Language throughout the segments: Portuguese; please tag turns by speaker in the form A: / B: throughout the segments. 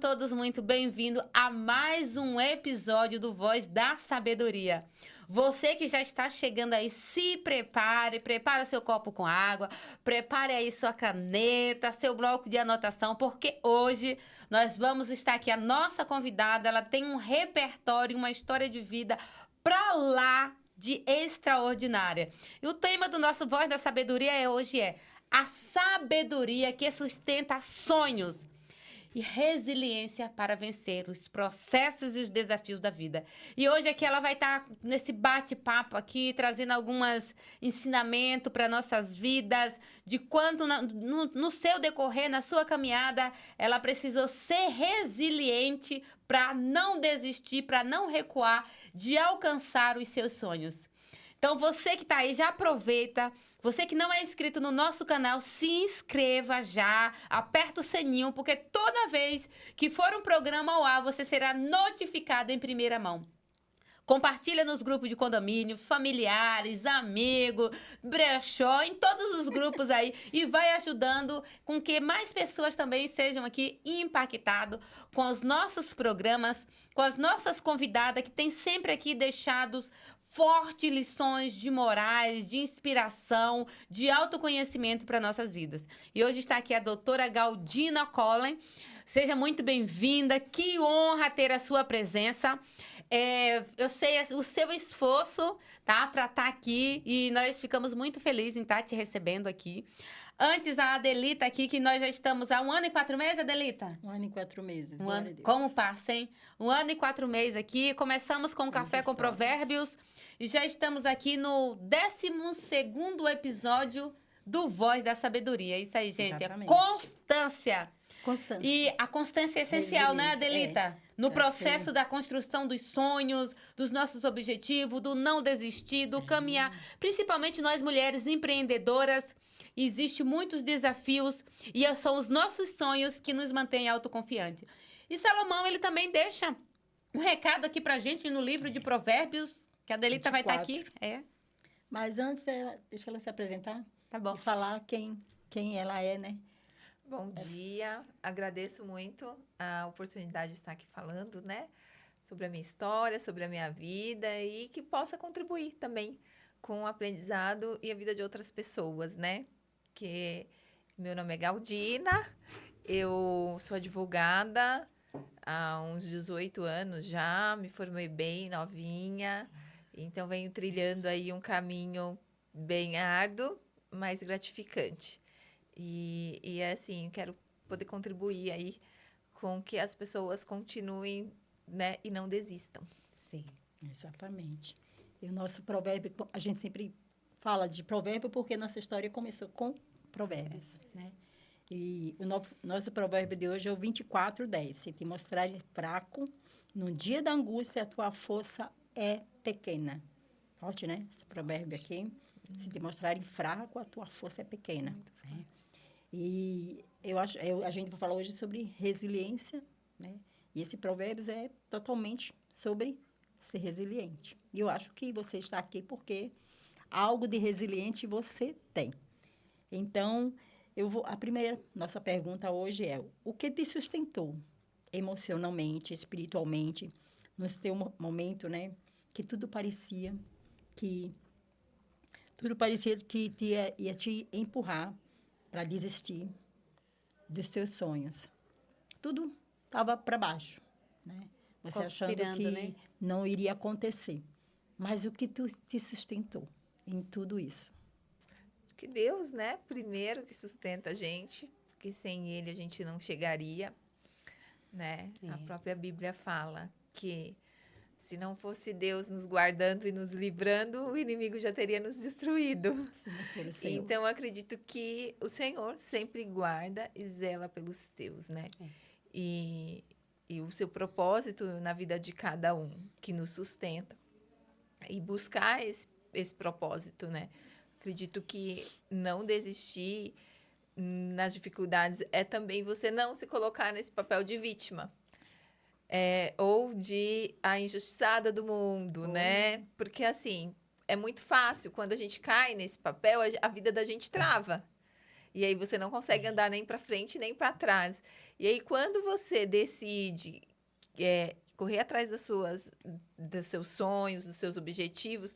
A: todos muito bem-vindos a mais um episódio do Voz da Sabedoria. Você que já está chegando aí, se prepare, prepara seu copo com água, prepare aí sua caneta, seu bloco de anotação, porque hoje nós vamos estar aqui. A nossa convidada, ela tem um repertório, uma história de vida pra lá de extraordinária. E o tema do nosso Voz da Sabedoria hoje é a sabedoria que sustenta sonhos e resiliência para vencer os processos e os desafios da vida. E hoje aqui ela vai estar nesse bate-papo aqui, trazendo alguns ensinamentos para nossas vidas, de quanto no seu decorrer, na sua caminhada, ela precisou ser resiliente para não desistir, para não recuar, de alcançar os seus sonhos. Então, você que está aí, já aproveita. Você que não é inscrito no nosso canal, se inscreva já. Aperta o sininho, porque toda vez que for um programa ao ar, você será notificado em primeira mão. Compartilha nos grupos de condomínio, familiares, amigos, brechó, em todos os grupos aí. E vai ajudando com que mais pessoas também sejam aqui impactadas com os nossos programas, com as nossas convidadas que tem sempre aqui deixados fortes lições de morais, de inspiração, de autoconhecimento para nossas vidas. E hoje está aqui a doutora Galdina Collen. Seja muito bem-vinda. Que honra ter a sua presença. Eu sei o seu esforço, tá, para estar aqui e nós ficamos muito felizes em estar te recebendo aqui. Antes, a Adelita aqui, que nós já estamos há 1 ano e 4 meses, Adelita?
B: 1 ano e 4 meses,
A: glória a Deus. Como passa, hein? 1 ano e 4 meses aqui. Começamos com Café com Provérbios e já estamos aqui no 12º episódio do Voz da Sabedoria. Isso aí, gente,
B: Exatamente.
A: É constância.
B: Constância.
A: E a constância é essencial, né, Adelita? No processo
B: ser.
A: da construção dos sonhos, dos nossos objetivos, do não desistir, do caminhar. Principalmente nós mulheres empreendedoras, existem muitos desafios e são os nossos sonhos que nos mantêm autoconfiantes. E Salomão, ele também deixa um recado aqui pra gente no livro de Provérbios, que a Adelita
B: 24.
A: vai estar aqui.
B: Mas antes, deixa ela se apresentar.
A: Tá bom.
B: E falar quem ela é, né?
C: Bom dia, agradeço muito a oportunidade de estar aqui falando, né, sobre a minha história, sobre a minha vida e que possa contribuir também com o aprendizado e a vida de outras pessoas, né, que meu nome é Galdina, eu sou advogada há uns 18 anos já, me formei bem novinha, então venho trilhando aí um caminho bem árduo, mas gratificante. E assim, quero poder contribuir aí com que as pessoas continuem, né, e não desistam.
B: Sim, exatamente. E o nosso provérbio, a gente sempre fala de provérbio porque nossa história começou com provérbios, né? E o nosso provérbio de hoje é o 24:10. Se te mostrar fraco, no dia da angústia, a tua força é pequena. Forte, né? Esse provérbio aqui. Se te mostrarem fraco, a tua força é pequena. Né? E a gente vai falar hoje sobre resiliência, né? E esse Provérbios é totalmente sobre ser resiliente. E eu acho que você está aqui porque algo de resiliente você tem. Então, nossa pergunta hoje é: o que te sustentou emocionalmente, espiritualmente, no seu momento, né? Que tudo parecia que ia te empurrar para desistir dos teus sonhos. Tudo estava para baixo, né? Você achando que, né, não iria acontecer. Mas o que te sustentou em tudo isso?
C: Que Deus, né, primeiro que sustenta a gente, porque sem Ele a gente não chegaria, né? A própria Bíblia fala que se não fosse Deus nos guardando e nos livrando, o inimigo já teria nos destruído.
B: Se não for o Senhor.
C: Então, eu acredito que o Senhor sempre guarda e zela pelos teus, né? E o seu propósito na vida de cada um, que nos sustenta. E buscar esse propósito, né? Acredito que não desistir nas dificuldades é também você não se colocar nesse papel de vítima. Ou de a injustiçada do mundo, né? Porque, assim, é muito fácil. Quando a gente cai nesse papel, a vida da gente trava. E aí você não consegue andar nem para frente, nem para trás. E aí, quando você decide correr atrás dos seus sonhos, dos seus objetivos,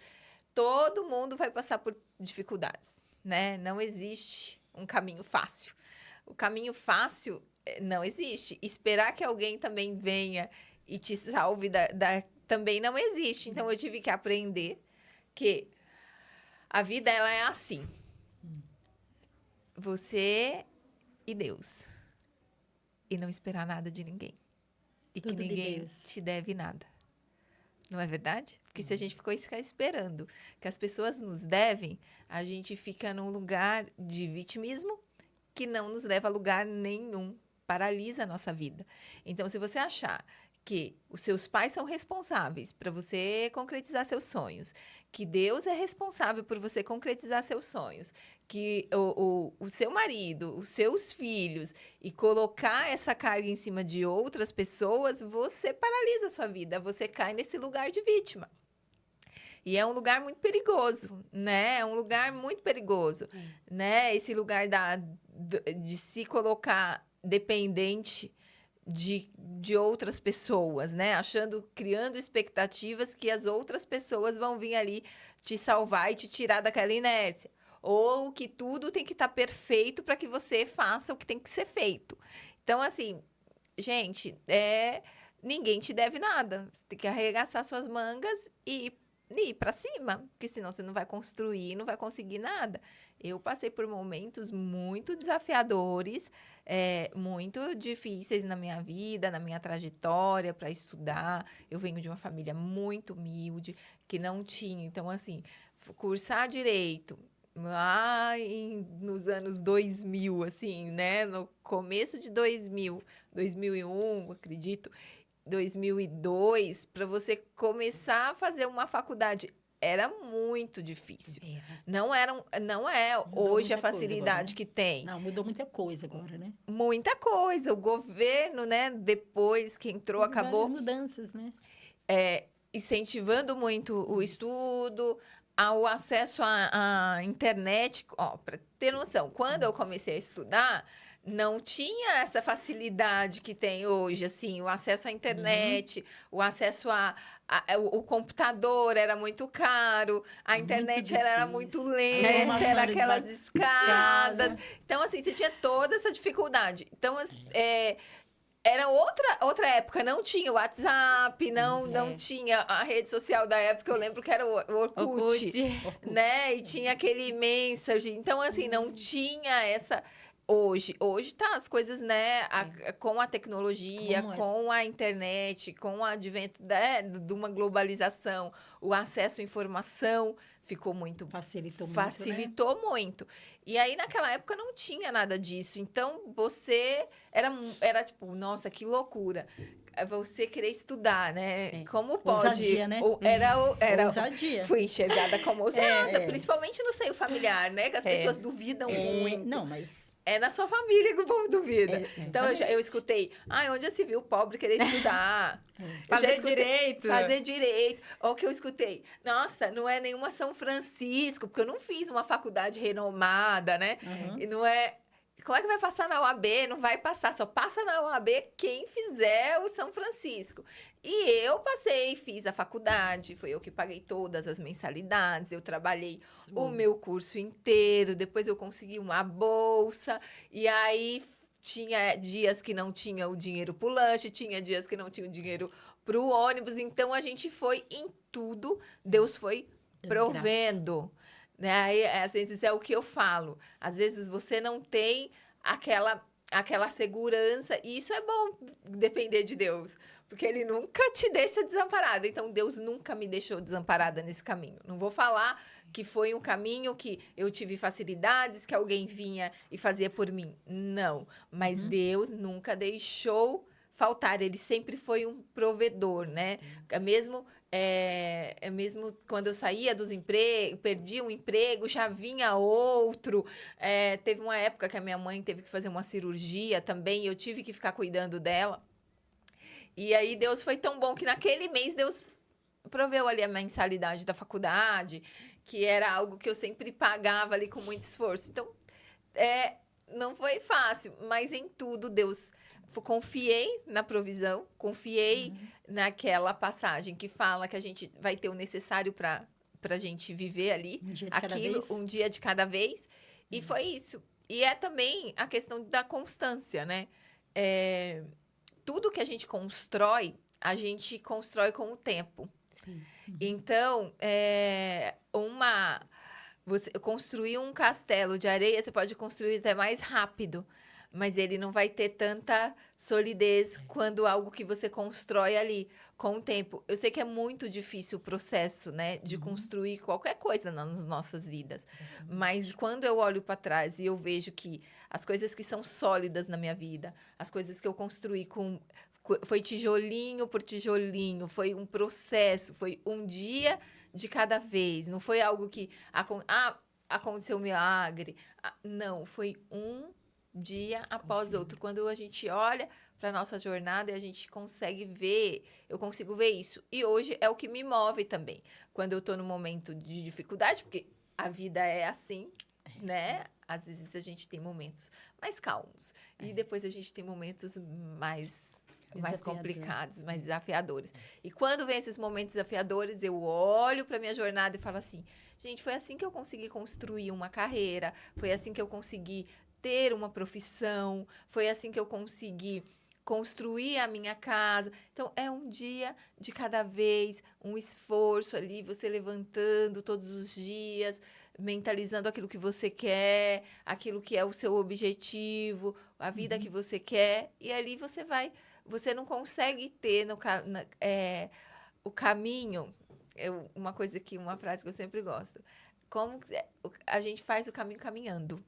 C: todo mundo vai passar por dificuldades, né? Não existe um caminho fácil. O caminho fácil não existe. Esperar que alguém também venha e te salve também não existe. Então, eu tive que aprender que a vida, ela é assim. Você e Deus. E não esperar nada de ninguém. E
B: Tudo
C: que
B: de
C: ninguém
B: Deus.
C: te deve nada. Não é verdade? Porque se a gente ficar esperando que as pessoas nos devem, a gente fica num lugar de vitimismo que não nos leva a lugar nenhum. Paralisa a nossa vida. Então, se você achar que os seus pais são responsáveis para você concretizar seus sonhos, que Deus é responsável por você concretizar seus sonhos, que o seu marido, os seus filhos, e colocar essa carga em cima de outras pessoas, você paralisa a sua vida, você cai nesse lugar de vítima. E é um lugar muito perigoso, né? É um lugar muito perigoso, né? Esse lugar de se colocar dependente de outras pessoas, né? Criando expectativas que as outras pessoas vão vir ali te salvar e te tirar daquela inércia. Ou que tudo tem que estar perfeito para que você faça o que tem que ser feito. Então, assim, gente, ninguém te deve nada. Você tem que arregaçar suas mangas e ir para cima, porque senão você não vai construir, não vai conseguir nada. Eu passei por momentos muito desafiadores, muito difíceis na minha vida, na minha trajetória para estudar. Eu venho de uma família muito humilde, que não tinha. Então, assim, cursar direito lá nos anos 2000, assim, né? No começo de 2001, acredito, 2002, para você começar a fazer uma faculdade, era muito difícil. Não é hoje a facilidade que tem.
B: Não, mudou muita coisa agora, né?
C: Muita coisa. O governo, né, depois que entrou,
B: Houve
C: acabou
B: várias mudanças, né?
C: incentivando muito o estudo, o acesso à internet. Para ter noção, quando eu comecei a estudar, não tinha essa facilidade que tem hoje, assim, o acesso à internet, o acesso o computador era muito caro, a internet era muito lenta, era aquelas escadas. Então, assim, você tinha toda essa dificuldade. Então, era outra época, não tinha o WhatsApp, não tinha a rede social da época, eu lembro que era o Orkut, né? E tinha aquele Messenger. Então, assim, não tinha essa... Hoje tá as coisas, né, com a tecnologia, com a internet, com o advento de uma globalização, o acesso à informação ficou muito... Facilitou muito. E aí, naquela época, não tinha nada disso. Então, você era tipo, nossa, que loucura. Você querer estudar, né? Como pode?
B: Ousadia, né?
C: Era
B: ousadia.
C: Fui enxergada como ousada, principalmente no seio familiar, né? Que as pessoas duvidam muito.
B: Não, mas...
C: É na sua família que o povo duvida. Então, eu escutei, onde já se viu pobre querer estudar? Fazer direito. Ou que eu escutei, nossa, não é nenhuma São Francisco, porque eu não fiz uma faculdade renomada, né? E não é... Como é que vai passar na UAB? Não vai passar, só passa na UAB quem fizer o São Francisco. E eu passei, fiz a faculdade, foi eu que paguei todas as mensalidades, eu trabalhei o meu curso inteiro, depois eu consegui uma bolsa, e aí tinha dias que não tinha o dinheiro pro lanche, tinha dias que não tinha o dinheiro pro ônibus, então a gente foi em tudo, Deus foi provendo. Né? Aí, às vezes, é o que eu falo. Às vezes, você não tem aquela segurança. E isso é bom depender de Deus. Porque Ele nunca te deixa desamparada. Então, Deus nunca me deixou desamparada nesse caminho. Não vou falar que foi um caminho que eu tive facilidades, que alguém vinha e fazia por mim. Não. Mas Deus nunca deixou faltar. Ele sempre foi um provedor, né? Mesmo quando eu saía dos empregos, perdia um emprego, já vinha outro. Teve uma época que a minha mãe teve que fazer uma cirurgia também, e eu tive que ficar cuidando dela. E aí Deus foi tão bom que naquele mês Deus proveu ali a mensalidade da faculdade, que era algo que eu sempre pagava ali com muito esforço. Então, Não foi fácil, mas em tudo Deus... Confiei na provisão, confiei naquela passagem que fala que a gente vai ter o necessário para a gente viver ali.
B: Um dia de cada vez.
C: Um dia de cada vez. E foi isso. E é também a questão da constância, né? Tudo que a gente constrói com o tempo.
A: Sim.
C: Então, você construir um castelo de areia, você pode construir até mais rápido, mas ele não vai ter tanta solidez quando algo que você constrói ali com o tempo. Eu sei que é muito difícil o processo, né, de construir qualquer coisa nas nossas vidas.
B: Exatamente.
C: Mas quando eu olho para trás e eu vejo que as coisas que são sólidas na minha vida, as coisas que eu construí foi tijolinho por tijolinho, foi um processo, foi um dia de cada vez. Não foi algo que aconteceu um milagre. Não, foi um dia após outro. Quando a gente olha para a nossa jornada e a gente consegue ver, eu consigo ver isso. E hoje é o que me move também. Quando eu estou no momento de dificuldade, porque a vida é assim, né? Às vezes a gente tem momentos mais calmos. E depois a gente tem momentos mais complicados, mais desafiadores. E quando vem esses momentos desafiadores, eu olho para minha jornada e falo assim, gente, foi assim que eu consegui construir uma carreira, foi assim que eu consegui ter uma profissão, foi assim que eu consegui construir a minha casa. Então, é um dia de cada vez, um esforço ali, você levantando todos os dias, mentalizando aquilo que você quer, aquilo que é o seu objetivo, a vida que você quer, e ali você não consegue ter o caminho, uma frase que eu sempre gosto, como a gente faz o caminho caminhando.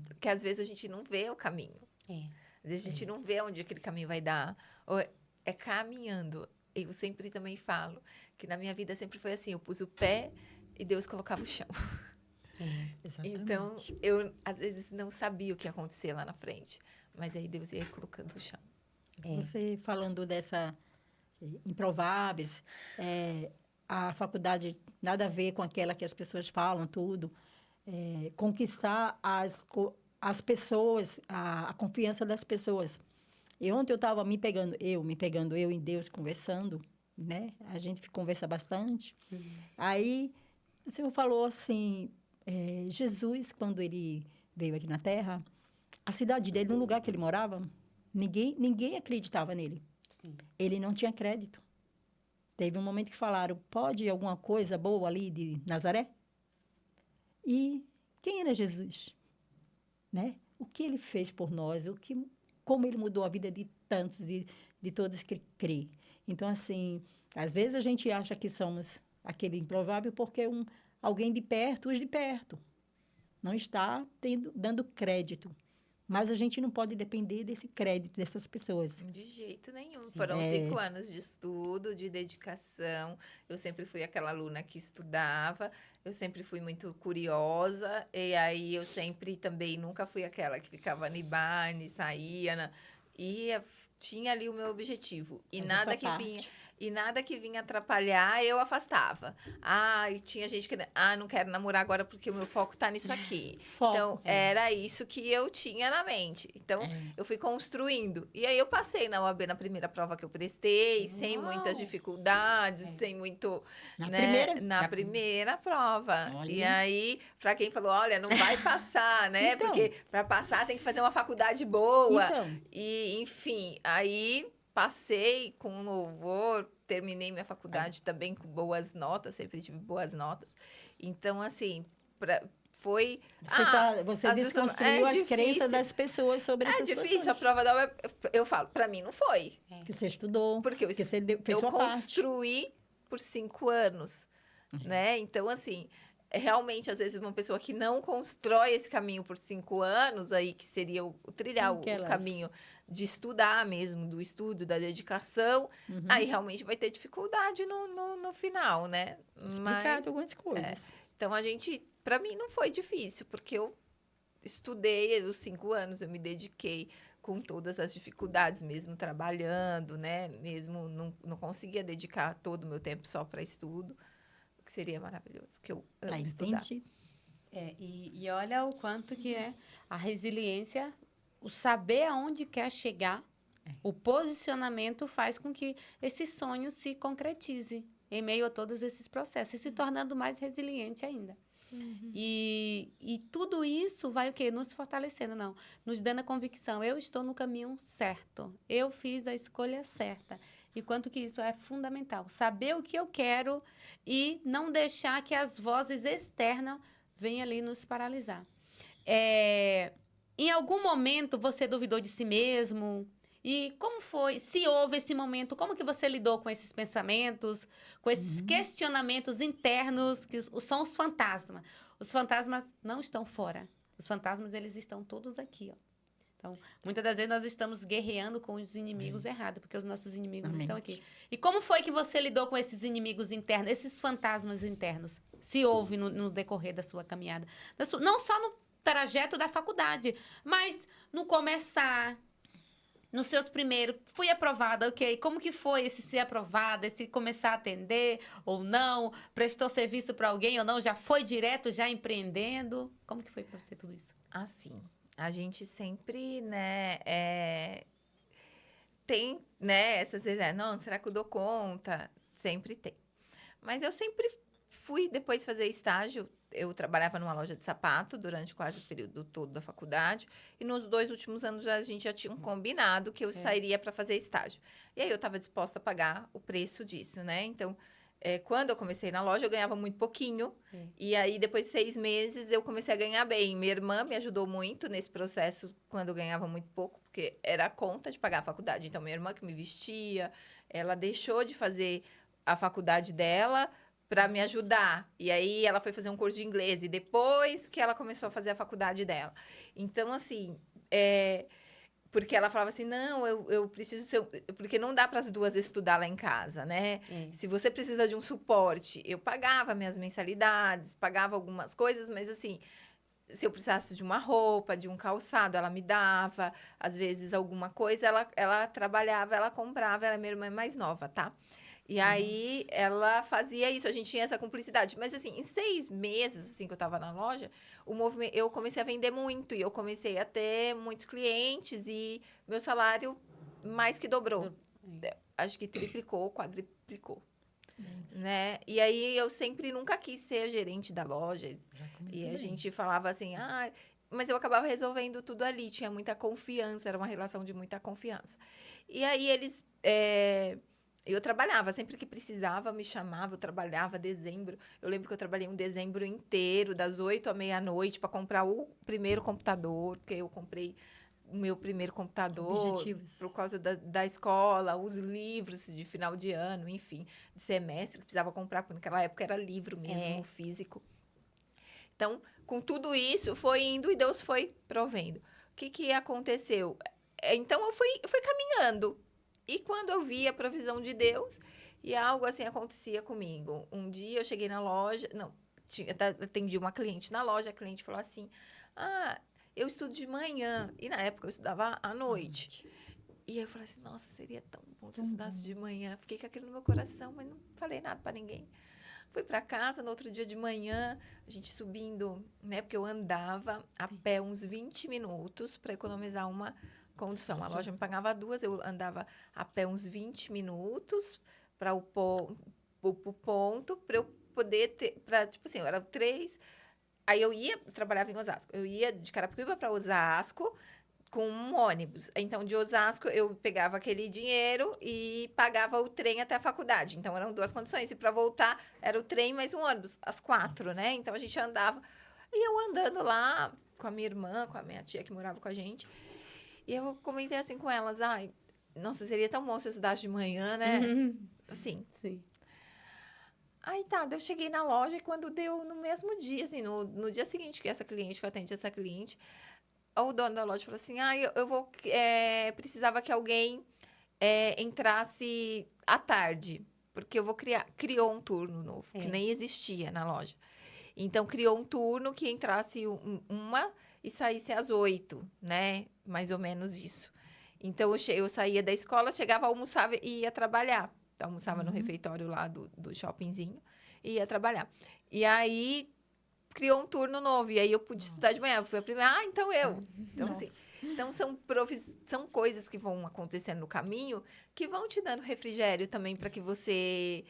C: Porque às vezes a gente não vê o caminho. Às vezes a gente não vê onde aquele caminho vai dar. Ou é caminhando. Eu sempre também falo que na minha vida sempre foi assim, eu pus o pé e Deus colocava o chão.
B: Exatamente.
C: Então, eu às vezes não sabia o que ia acontecer lá na frente. Mas aí Deus ia colocando o chão.
B: Você falando dessa improváveis, a faculdade nada a ver com aquela que as pessoas falam, tudo. Conquistar as pessoas, a confiança das pessoas. E ontem eu estava me pegando eu em Deus, conversando, né? A gente conversa bastante. Aí o Senhor falou assim, Jesus, quando ele veio aqui na Terra, a cidade dele, no lugar que ele morava, ninguém acreditava nele.
A: Sim.
B: Ele não tinha crédito. Teve um momento que falaram, pode ir alguma coisa boa ali de Nazaré? E quem era Jesus? Né? O que ele fez por nós? Como ele mudou a vida de tantos e de todos que crê. Então, assim, às vezes a gente acha que somos aquele improvável porque alguém de perto, os de perto, não está dando crédito. Mas a gente não pode depender desse crédito dessas pessoas.
C: De jeito nenhum.
B: Sim.
C: Foram 5 anos de estudo, de dedicação. Eu sempre fui aquela aluna que estudava. Eu sempre fui muito curiosa. E aí, eu sempre também nunca fui aquela que ficava no bar, saía. Tinha ali o meu objetivo. E nada que vinha atrapalhar, eu afastava. E tinha gente que... não quero namorar agora porque o meu foco tá nisso aqui. Então, era isso que eu tinha na mente. Então, eu fui construindo. E aí, eu passei na UAB na primeira prova que eu prestei, sem muitas dificuldades, sem muito... Na primeira prova.
B: Olha.
C: E aí, para quem falou, olha, não vai passar, né?
B: Então.
C: Porque para passar tem que fazer uma faculdade boa.
B: Então.
C: E, enfim, aí... Passei com louvor, terminei minha faculdade também com boas notas, sempre tive boas notas. Então, assim, foi...
B: Você desconstruiu as crenças das pessoas sobre essas
C: situações. É difícil,
B: pessoas.
C: a prova da UEB, eu falo, para mim não foi.
B: Que você estudou,
C: porque
B: você fez
C: eu
B: sua
C: construí por 5 anos, né? Então, assim... Realmente, às vezes, uma pessoa que não constrói esse caminho por 5 anos, aí que seria trilhar o caminho de estudar mesmo, do estudo, da dedicação, aí realmente vai ter dificuldade no final, né?
B: Explicado algumas coisas.
C: Então, para mim não foi difícil, porque eu estudei os 5 anos, eu me dediquei com todas as dificuldades, mesmo trabalhando, né? Mesmo não conseguia dedicar todo o meu tempo só para estudo. Que seria maravilhoso, que eu amo estudar.
A: E olha o quanto que é a resiliência, o saber aonde quer chegar, o posicionamento faz com que esse sonho se concretize em meio a todos esses processos, se tornando mais resiliente ainda. E tudo isso vai o quê? Nos fortalecendo, não. Nos dando a convicção, eu estou no caminho certo. Eu fiz a escolha certa. E quanto que isso é fundamental. Saber o que eu quero e não deixar que as vozes externas venham ali nos paralisar. Em algum momento, você duvidou de si mesmo? E como foi? Se houve esse momento, como que você lidou com esses pensamentos, com esses questionamentos internos, que são os fantasmas? Os fantasmas não estão fora. Os fantasmas, eles estão todos aqui, ó. Então, muitas das vezes nós estamos guerreando com os inimigos errados, porque os nossos inimigos estão aqui. E como foi que você lidou com esses inimigos internos, esses fantasmas internos? Se houve no decorrer da sua caminhada. Não só no trajeto da faculdade, mas no começar, nos seus primeiros, fui aprovada, ok. Como que foi esse ser aprovada, esse começar a atender ou não? Prestou serviço para alguém ou não? Já foi direto, já empreendendo? Como que foi para você tudo isso?
C: Assim, a gente sempre, né, tem, né, essas vezes, não, será que eu dou conta? Sempre tem. Mas eu sempre fui depois fazer estágio. Eu trabalhava numa loja de sapato durante quase o período todo da faculdade. E nos 2 últimos anos a gente já tinha combinado que eu sairia para fazer estágio. E aí eu estava disposta a pagar o preço disso, né? Então, quando eu comecei na loja, eu ganhava muito pouquinho. E aí, depois de 6 meses, eu comecei a ganhar bem. Minha irmã me ajudou muito nesse processo, quando eu ganhava muito pouco, porque era a conta de pagar a faculdade. Então, minha irmã que me vestia, ela deixou de fazer a faculdade dela para me ajudar. E aí, ela foi fazer um curso de inglês. E depois que ela começou a fazer a faculdade dela. Então, assim, porque ela falava assim, não, eu preciso ser... Porque não dá para as duas estudar lá em casa, né? Se você precisa de um suporte, eu pagava minhas mensalidades, pagava algumas coisas, mas assim, se eu precisasse de uma roupa, de um calçado, ela me dava. Às vezes, alguma coisa, ela trabalhava, ela comprava, ela é minha irmã mais nova, tá? E aí, ela fazia isso, a gente tinha essa cumplicidade. Mas, assim, em 6 meses, assim, que eu tava na loja, eu comecei a vender muito. E eu comecei a ter muitos clientes e meu salário mais que dobrou. Acho que triplicou, quadriplicou, né? E aí, eu sempre nunca quis ser a gerente da loja. E a gente falava assim, mas eu acabava resolvendo tudo ali. Tinha muita confiança, era uma relação de muita confiança. E aí, eu trabalhava, sempre que precisava, me chamava, eu trabalhava dezembro. Eu lembro que eu trabalhei um dezembro inteiro, das 8 à meia-noite, para comprar o primeiro computador, porque eu comprei o meu primeiro computador por causa da escola, os livros de final de ano, enfim, de semestre, que precisava comprar, porque naquela época era livro mesmo, físico. Então, com tudo isso, foi indo e Deus foi provendo. O que aconteceu? Então, eu fui caminhando. E quando eu vi a provisão de Deus, e algo assim acontecia comigo. Um dia eu cheguei na loja, atendi uma cliente na loja, a cliente falou assim, eu estudo de manhã. E na época eu estudava à noite. E aí eu falei assim, nossa, seria tão bom se eu estudasse de manhã. Fiquei com aquilo no meu coração, mas não falei nada para ninguém. Fui para casa, no outro dia de manhã, a gente subindo, né? Porque eu andava a pé uns 20 minutos para economizar uma condução. A loja me pagava 2, eu andava a pé uns 20 minutos para o ponto, para eu poder ter, tipo assim, era 3. Aí eu trabalhava em Osasco. Eu ia de Carapicuíba para Osasco com um ônibus. Então, de Osasco, eu pegava aquele dinheiro e pagava o trem até a faculdade. Então, eram 2 condições. E para voltar, era o trem mais um ônibus, às 4, né? Então, a gente andava. E eu andando lá com a minha irmã, com a minha tia que morava com a gente. E eu comentei assim com elas, nossa, seria tão bom se eu estudasse de manhã, né? Assim.
A: Sim.
C: Aí tá, eu cheguei na loja e quando deu no mesmo dia, assim, no dia seguinte que eu atendi essa cliente, o dono da loja falou assim, eu vou, precisava que alguém entrasse à tarde, porque eu vou criou um turno novo, que nem existia na loja. Então, criou um turno que entrasse uma e saísse às 8, né? Mais ou menos isso. Então, eu saía da escola, chegava, almoçava e ia trabalhar. Então, almoçava no refeitório lá do shoppingzinho e ia trabalhar. E aí, criou um turno novo. E aí eu pude estudar de manhã. Eu fui a primeira. Ah, então eu. Então,
B: Nossa.
C: assim, então são coisas que vão acontecendo no caminho que vão te dando refrigério também para que você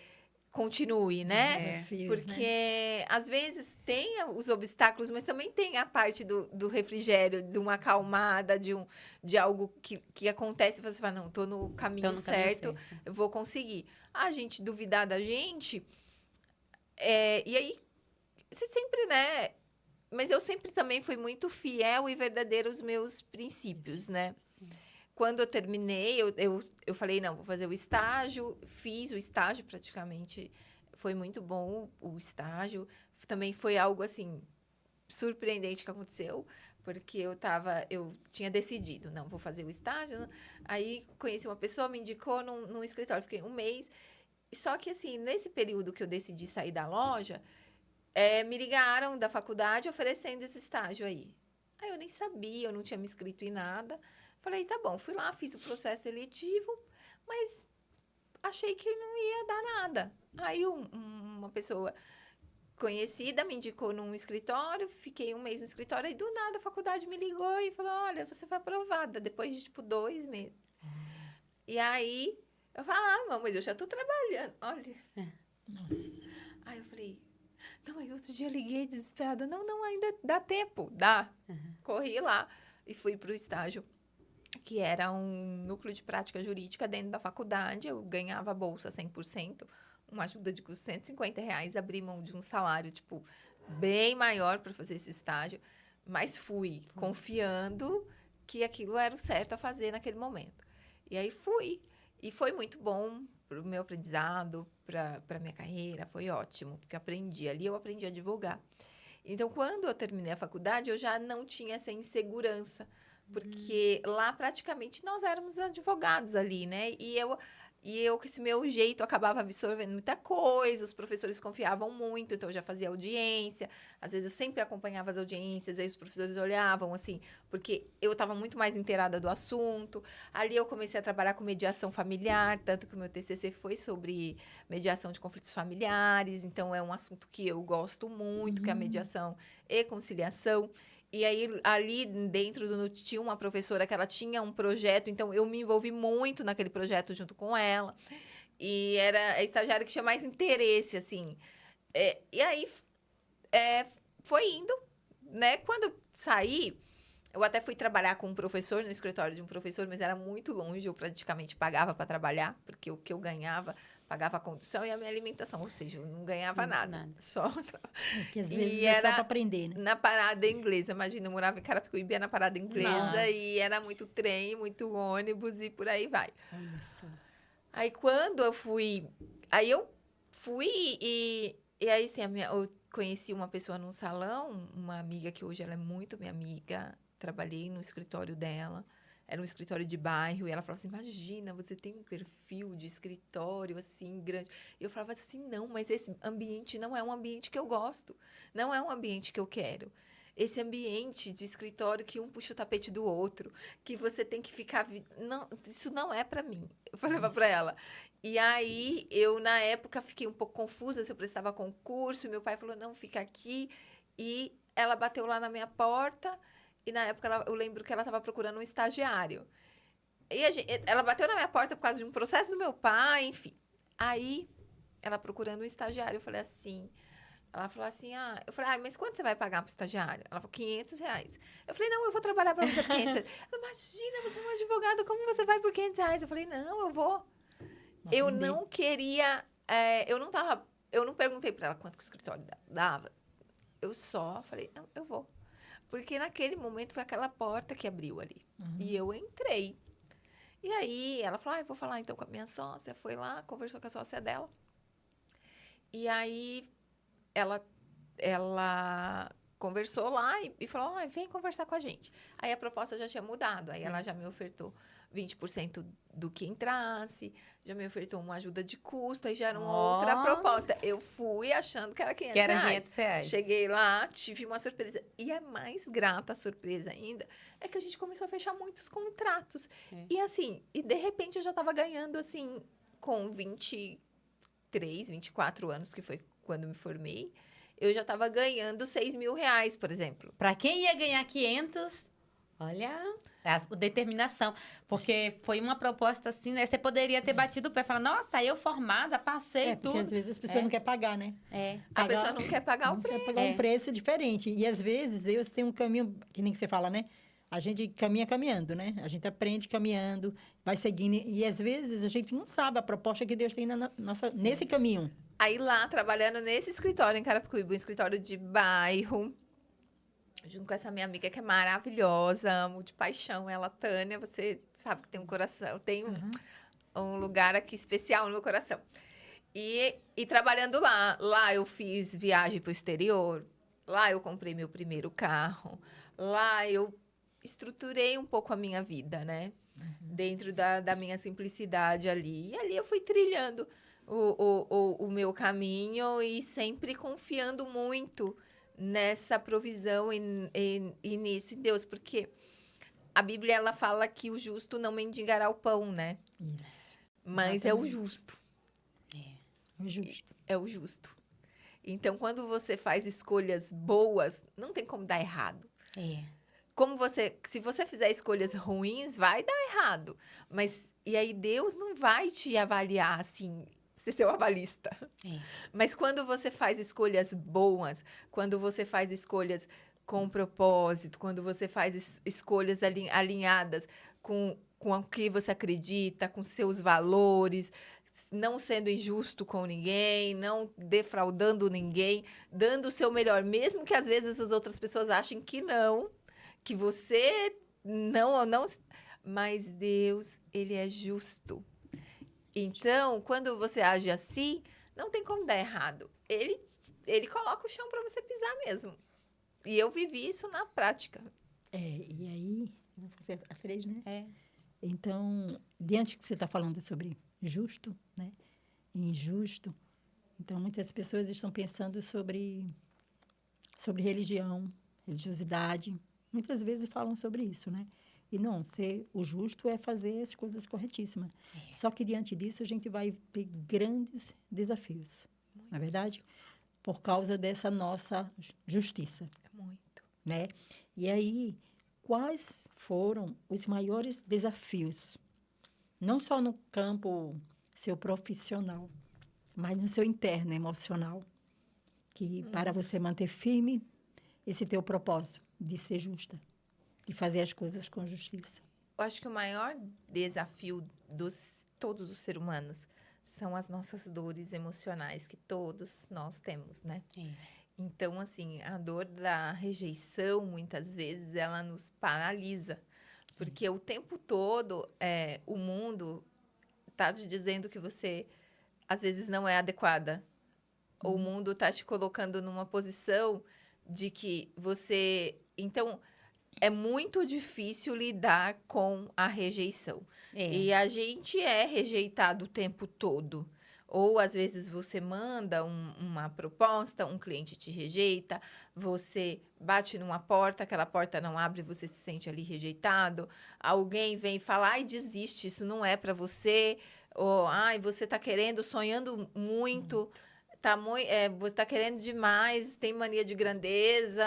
C: continue, né?
B: Desafios, né?
C: Porque às vezes tem os obstáculos, mas também tem a parte do refrigério, de uma acalmada, de algo que acontece e você fala, não, tô no caminho
A: Então, no caminho
C: certo, eu vou conseguir. A gente duvidar da gente, e aí, você sempre, né? Mas eu sempre também fui muito fiel e verdadeira aos meus princípios, né?
A: Sim.
C: Quando eu terminei, eu falei, não, vou fazer o estágio. Fiz o estágio praticamente. Foi muito bom o estágio. Também foi algo, assim, surpreendente que aconteceu. Porque eu tinha decidido, não, vou fazer o estágio. Aí, conheci uma pessoa, me indicou num escritório. Fiquei um mês. Só que, assim, nesse período que eu decidi sair da loja, me ligaram da faculdade oferecendo esse estágio aí. Aí eu nem sabia, eu não tinha me inscrito em nada. Falei, tá bom, fui lá, fiz o processo seletivo, mas achei que não ia dar nada. Aí uma pessoa conhecida me indicou num escritório, fiquei um mês no escritório, aí do nada a faculdade me ligou e falou, olha, você foi aprovada, depois de, tipo, 2 meses. E aí, eu falei, não, mas eu já tô trabalhando, olha.
B: Nossa.
C: Aí eu falei, não, aí outro dia eu liguei desesperada, não, ainda dá tempo, dá. Corri lá e fui pro estágio, que era um núcleo de prática jurídica dentro da faculdade. Eu ganhava a bolsa 100%, uma ajuda de custo R$ 150, abri mão de um salário, tipo, bem maior para fazer esse estágio, mas fui confiando que aquilo era o certo a fazer naquele momento. E aí fui, e foi muito bom para o meu aprendizado, para a minha carreira, foi ótimo, porque eu aprendi a advogar. Então, quando eu terminei a faculdade, eu já não tinha essa insegurança, porque lá praticamente nós éramos advogados ali, né? E eu com esse meu jeito, acabava absorvendo muita coisa, os professores confiavam muito, então eu já fazia audiência, às vezes eu sempre acompanhava as audiências, aí os professores olhavam assim, porque eu estava muito mais inteirada do assunto. Ali eu comecei a trabalhar com mediação familiar, tanto que o meu TCC foi sobre mediação de conflitos familiares, então é um assunto que eu gosto muito, que é a mediação e conciliação. E aí, ali dentro do NUT, tinha uma professora que ela tinha um projeto, então eu me envolvi muito naquele projeto junto com ela. E era a estagiária que tinha mais interesse, assim. E aí, foi indo, né? Quando eu saí, eu até fui trabalhar com um professor, no escritório de um professor, mas era muito longe, eu praticamente pagava para trabalhar, porque o que eu ganhava, pagava a condução e a minha alimentação, ou seja, eu não ganhava nada. Só.
B: Que às vezes
C: E
B: é só
C: era
B: para aprender, né?
C: na parada inglesa. Imagina, eu morava em Carapicuíba, ia na parada inglesa,
B: Nossa.
C: e era muito trem, muito ônibus e por aí vai.
B: Olha só.
C: Aí quando eu fui, e aí assim, eu conheci uma pessoa num salão, uma amiga que hoje ela é muito minha amiga, trabalhei no escritório dela, era um escritório de bairro, e ela falava assim, imagina, você tem um perfil de escritório assim, grande. E eu falava assim, não, mas esse ambiente não é um ambiente que eu gosto, não é um ambiente que eu quero. Esse ambiente de escritório que um puxa o tapete do outro, que você tem que ficar... Não, isso não é para mim. Eu falava para ela. E aí, eu, na época, fiquei um pouco confusa se eu prestava concurso. E meu pai falou, não, fica aqui. E ela bateu lá na minha porta. E, na época, eu lembro que ela estava procurando um estagiário. E ela bateu na minha porta por causa de um processo do meu pai, enfim. Aí, ela procurando um estagiário. Eu falei assim... Ela falou assim, eu falei, mas quanto você vai pagar para o estagiário? Ela falou, R$ 500. Eu falei, não, eu vou trabalhar para você por R$ 500. Ela, imagina, você é uma advogada, como você vai por R$ 500? Eu falei, não, eu vou. Eu não queria, eu não perguntei para ela quanto que o escritório dava. Eu só falei, não, eu vou. Porque naquele momento foi aquela porta que abriu ali. E eu entrei. E aí ela falou, eu vou falar então com a minha sócia. Foi lá, conversou com a sócia dela. E aí ela conversou lá e falou, vem conversar com a gente. Aí a proposta já tinha mudado. Aí ela já me ofertou 20% do que entrasse, já me ofertou uma ajuda de custo, aí já era uma outra proposta. Eu fui achando que era R$ 500.
A: Que era R$500.
C: Cheguei lá, tive uma surpresa. E a mais grata surpresa ainda é que a gente começou a fechar muitos contratos. E assim, de repente eu já estava ganhando assim, com 23, 24 anos, que foi quando me formei. eu já estava ganhando 6 mil reais, por exemplo.
A: Para quem ia ganhar 500, olha, a determinação. Porque foi uma proposta assim, né? Você poderia ter batido o pé e falar, nossa, eu formada, passei
B: Porque
A: tudo.
B: às vezes as pessoas não querem pagar, né?
A: É,
C: A pessoa não quer pagar o
B: Não
C: preço.
B: quer pagar um preço diferente. E às vezes Deus tem um caminho, que nem que você fala, né? A gente caminha caminhando, né? A gente aprende caminhando, vai seguindo. E às vezes a gente não sabe a proposta que Deus tem nesse caminho.
C: Aí lá, trabalhando nesse escritório em Carapicuíba, um escritório de bairro, junto com essa minha amiga que é maravilhosa, amo de paixão ela, Tânia, você sabe que tem um coração, tem um lugar aqui especial no meu coração. E trabalhando lá eu fiz viagem para o exterior, lá eu comprei meu primeiro carro, lá eu estruturei um pouco a minha vida, né? Dentro da minha simplicidade ali. E ali eu fui trilhando o meu caminho e sempre confiando muito nessa provisão e nisso em Deus, porque a Bíblia ela fala que o justo não mendigará o pão, né?
B: Isso.
C: Mas é o justo.
B: É justo.
C: É o justo. Então, quando você faz escolhas boas, não tem como dar errado. Se você fizer escolhas ruins, vai dar errado. Mas, e aí Deus não vai te avaliar assim, ser seu avalista. Mas quando você faz escolhas boas, quando você faz escolhas com propósito, quando você faz escolhas alinhadas com o que você acredita, com seus valores, não sendo injusto com ninguém, não defraudando ninguém, dando o seu melhor, mesmo que às vezes as outras pessoas achem que não, que você não, mas Deus, ele é justo. Então, quando você age assim, não tem como dar errado. Ele coloca o chão para você pisar mesmo. E eu vivi isso na prática.
B: E aí, vou fazer a 3, né?
A: É.
B: Então, diante que você está falando sobre justo, né? E injusto, então muitas pessoas estão pensando sobre religião, religiosidade. Muitas vezes falam sobre isso, né? E não, o justo é fazer as coisas corretíssimas. Só que diante disso a gente vai ter grandes desafios, não é verdade? Por causa dessa nossa justiça.
C: Muito.
B: Né? E aí, quais foram os maiores desafios? Não só no campo seu profissional, mas no seu interno emocional, que para você manter firme esse teu propósito de ser justa, de fazer as coisas com justiça.
C: Eu acho que o maior desafio todos os seres humanos são as nossas dores emocionais que todos nós temos, né? Então, assim, a dor da rejeição, muitas vezes, ela nos paralisa. Porque o tempo todo, o mundo está te dizendo que você, às vezes, não é adequada. O mundo está te colocando numa posição de que você... Então, é muito difícil lidar com a rejeição. E a gente é rejeitado o tempo todo. Ou, às vezes, você manda uma proposta, um cliente te rejeita, você bate numa porta, aquela porta não abre, você se sente ali rejeitado. Alguém vem falar, ai, desiste, isso não é para você. Ou, ai, você está querendo, sonhando muito, você está querendo demais, tem mania de grandeza,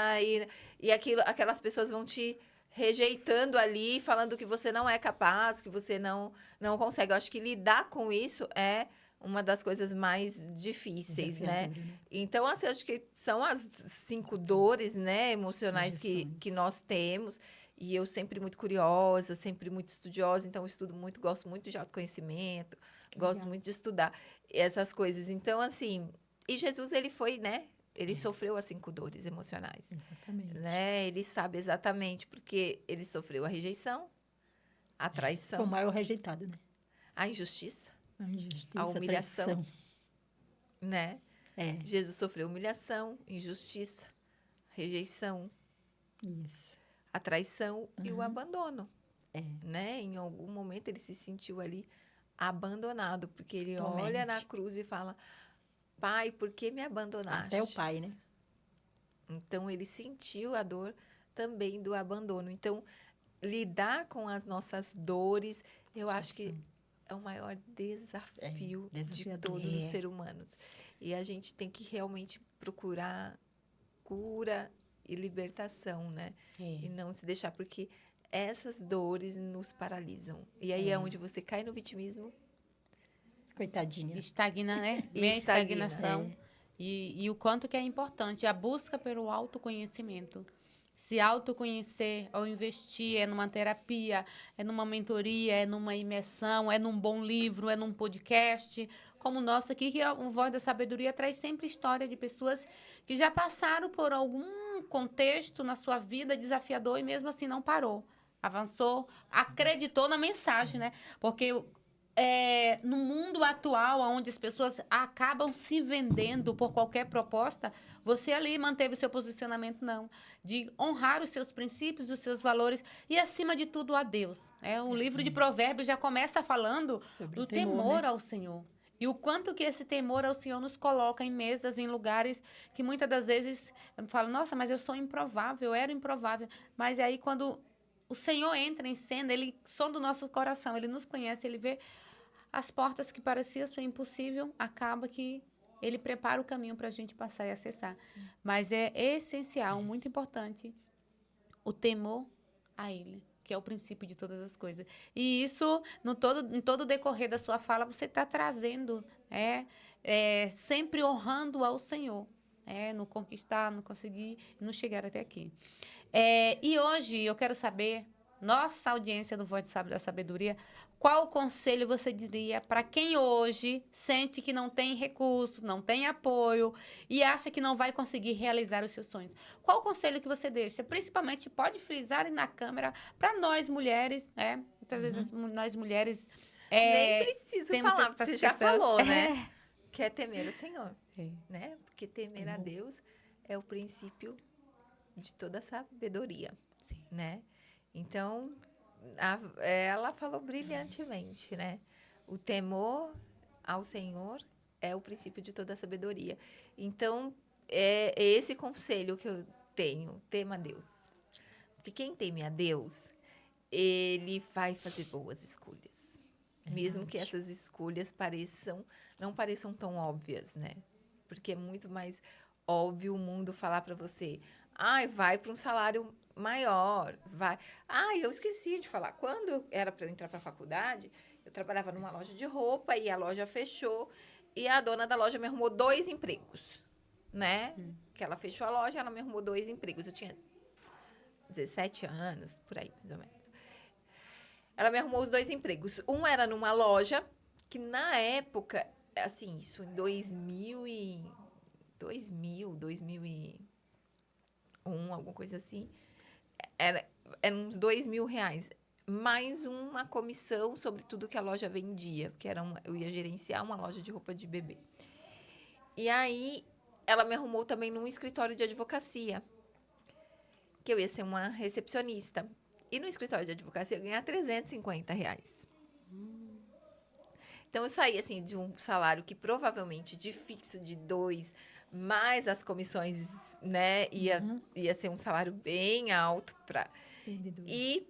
C: e aquelas pessoas vão te rejeitando ali, falando que você não é capaz, que você não consegue. Eu acho que lidar com isso é uma das coisas mais difíceis, né? Então, assim, acho que são as 5 dores, né, emocionais que nós temos. E eu sempre muito curiosa, sempre muito estudiosa, então eu estudo muito, gosto muito de autoconhecimento, gosto muito de estudar essas coisas. Então, assim, e Jesus, ele foi, né? Ele sofreu as 5 dores emocionais.
B: Exatamente.
C: Né? Ele sabe exatamente porque ele sofreu a rejeição, a traição.
B: Foi o maior rejeitado, né?
C: A injustiça.
B: A injustiça,
C: A humilhação.
B: traição.
C: Né? Jesus sofreu humilhação, injustiça, rejeição.
B: Isso.
C: A traição e o abandono. Né? Em algum momento ele se sentiu ali abandonado, porque ele olha na cruz e fala, Pai, por que me abandonaste?
B: Até o pai, né?
C: Então, ele sentiu a dor também do abandono. Então, lidar com as nossas dores, eu acho que é o maior desafio de
B: desafiador.
C: todos os seres humanos. E a gente tem que realmente procurar cura e libertação, né? E não se deixar, porque essas dores nos paralisam. E aí é onde você cai no vitimismo.
B: Coitadinha.
A: Estagna, né?
C: E
A: Vem a
C: estagna.
A: estagnação. E o quanto que é importante a busca pelo autoconhecimento. Se autoconhecer, ao investir, é numa terapia, é numa mentoria, é numa imersão, é num bom livro, é num podcast, como o nosso aqui, que é o Voz da Sabedoria, traz sempre história de pessoas que já passaram por algum contexto na sua vida desafiador e mesmo assim não parou. Avançou, acreditou na mensagem, né? Porque no mundo atual, onde as pessoas acabam se vendendo por qualquer proposta, você ali manteve o seu posicionamento, não. De honrar os seus princípios, os seus valores e, acima de tudo, a Deus. O livro de Provérbios já começa falando
B: Sobre
A: do
B: o temor,
A: temor
B: né?
A: ao Senhor. E o quanto que esse temor ao Senhor nos coloca em mesas, em lugares que muitas das vezes eu falo, nossa, mas eu sou improvável, eu era improvável. Mas aí quando o Senhor entra em cena, ele sonda o nosso coração, ele nos conhece, ele vê as portas que pareciam ser impossível, acaba que ele prepara o caminho para a gente passar e acessar.
C: Sim.
A: Mas é essencial, muito importante, o temor a ele, que é o princípio de todas as coisas. E isso, em todo o decorrer da sua fala, você está trazendo, sempre honrando ao Senhor, no conquistar, no conseguir, no chegar até aqui. E hoje eu quero saber, nossa audiência do Voz da Sabedoria, qual conselho você diria para quem hoje sente que não tem recurso, não tem apoio e acha que não vai conseguir realizar os seus sonhos? Qual conselho que você deixa? Principalmente, pode frisar aí na câmera para nós mulheres, né? Muitas vezes nós mulheres
C: Nem preciso
A: temos
C: falar,
A: essa
C: porque você já
A: questão.
C: falou, né? Que é temer o Senhor,
A: É.
C: né? Porque temer a Deus é o princípio de toda sabedoria,
A: Sim.
C: né? Então, ela falou brilhantemente, né? O temor ao Senhor é o princípio de toda sabedoria. Então, é esse conselho que eu tenho, tema a Deus. Porque quem teme a Deus, ele vai fazer boas escolhas. Mesmo que essas escolhas não pareçam tão óbvias, né? Porque é muito mais óbvio o mundo falar para você, vai para um salário maior, vai. Eu esqueci de falar. Quando era para eu entrar para a faculdade, eu trabalhava numa loja de roupa e a loja fechou e a dona da loja me arrumou 2 empregos, né? Que ela fechou a loja, ela me arrumou 2 empregos. Eu tinha 17 anos, por aí, mais ou menos. Ela me arrumou os 2 empregos. Um era numa loja que, na época, assim, isso em 2001, alguma coisa assim, era uns R$ 2.000, mais uma comissão sobre tudo que a loja vendia, porque eu ia gerenciar uma loja de roupa de bebê. E aí, ela me arrumou também num escritório de advocacia, que eu ia ser uma recepcionista. E no escritório de advocacia eu ia ganhar R$ 350. Então, eu saí, assim, de um salário que provavelmente de fixo de 2, mais as comissões, né, ia ser um salário bem alto para. E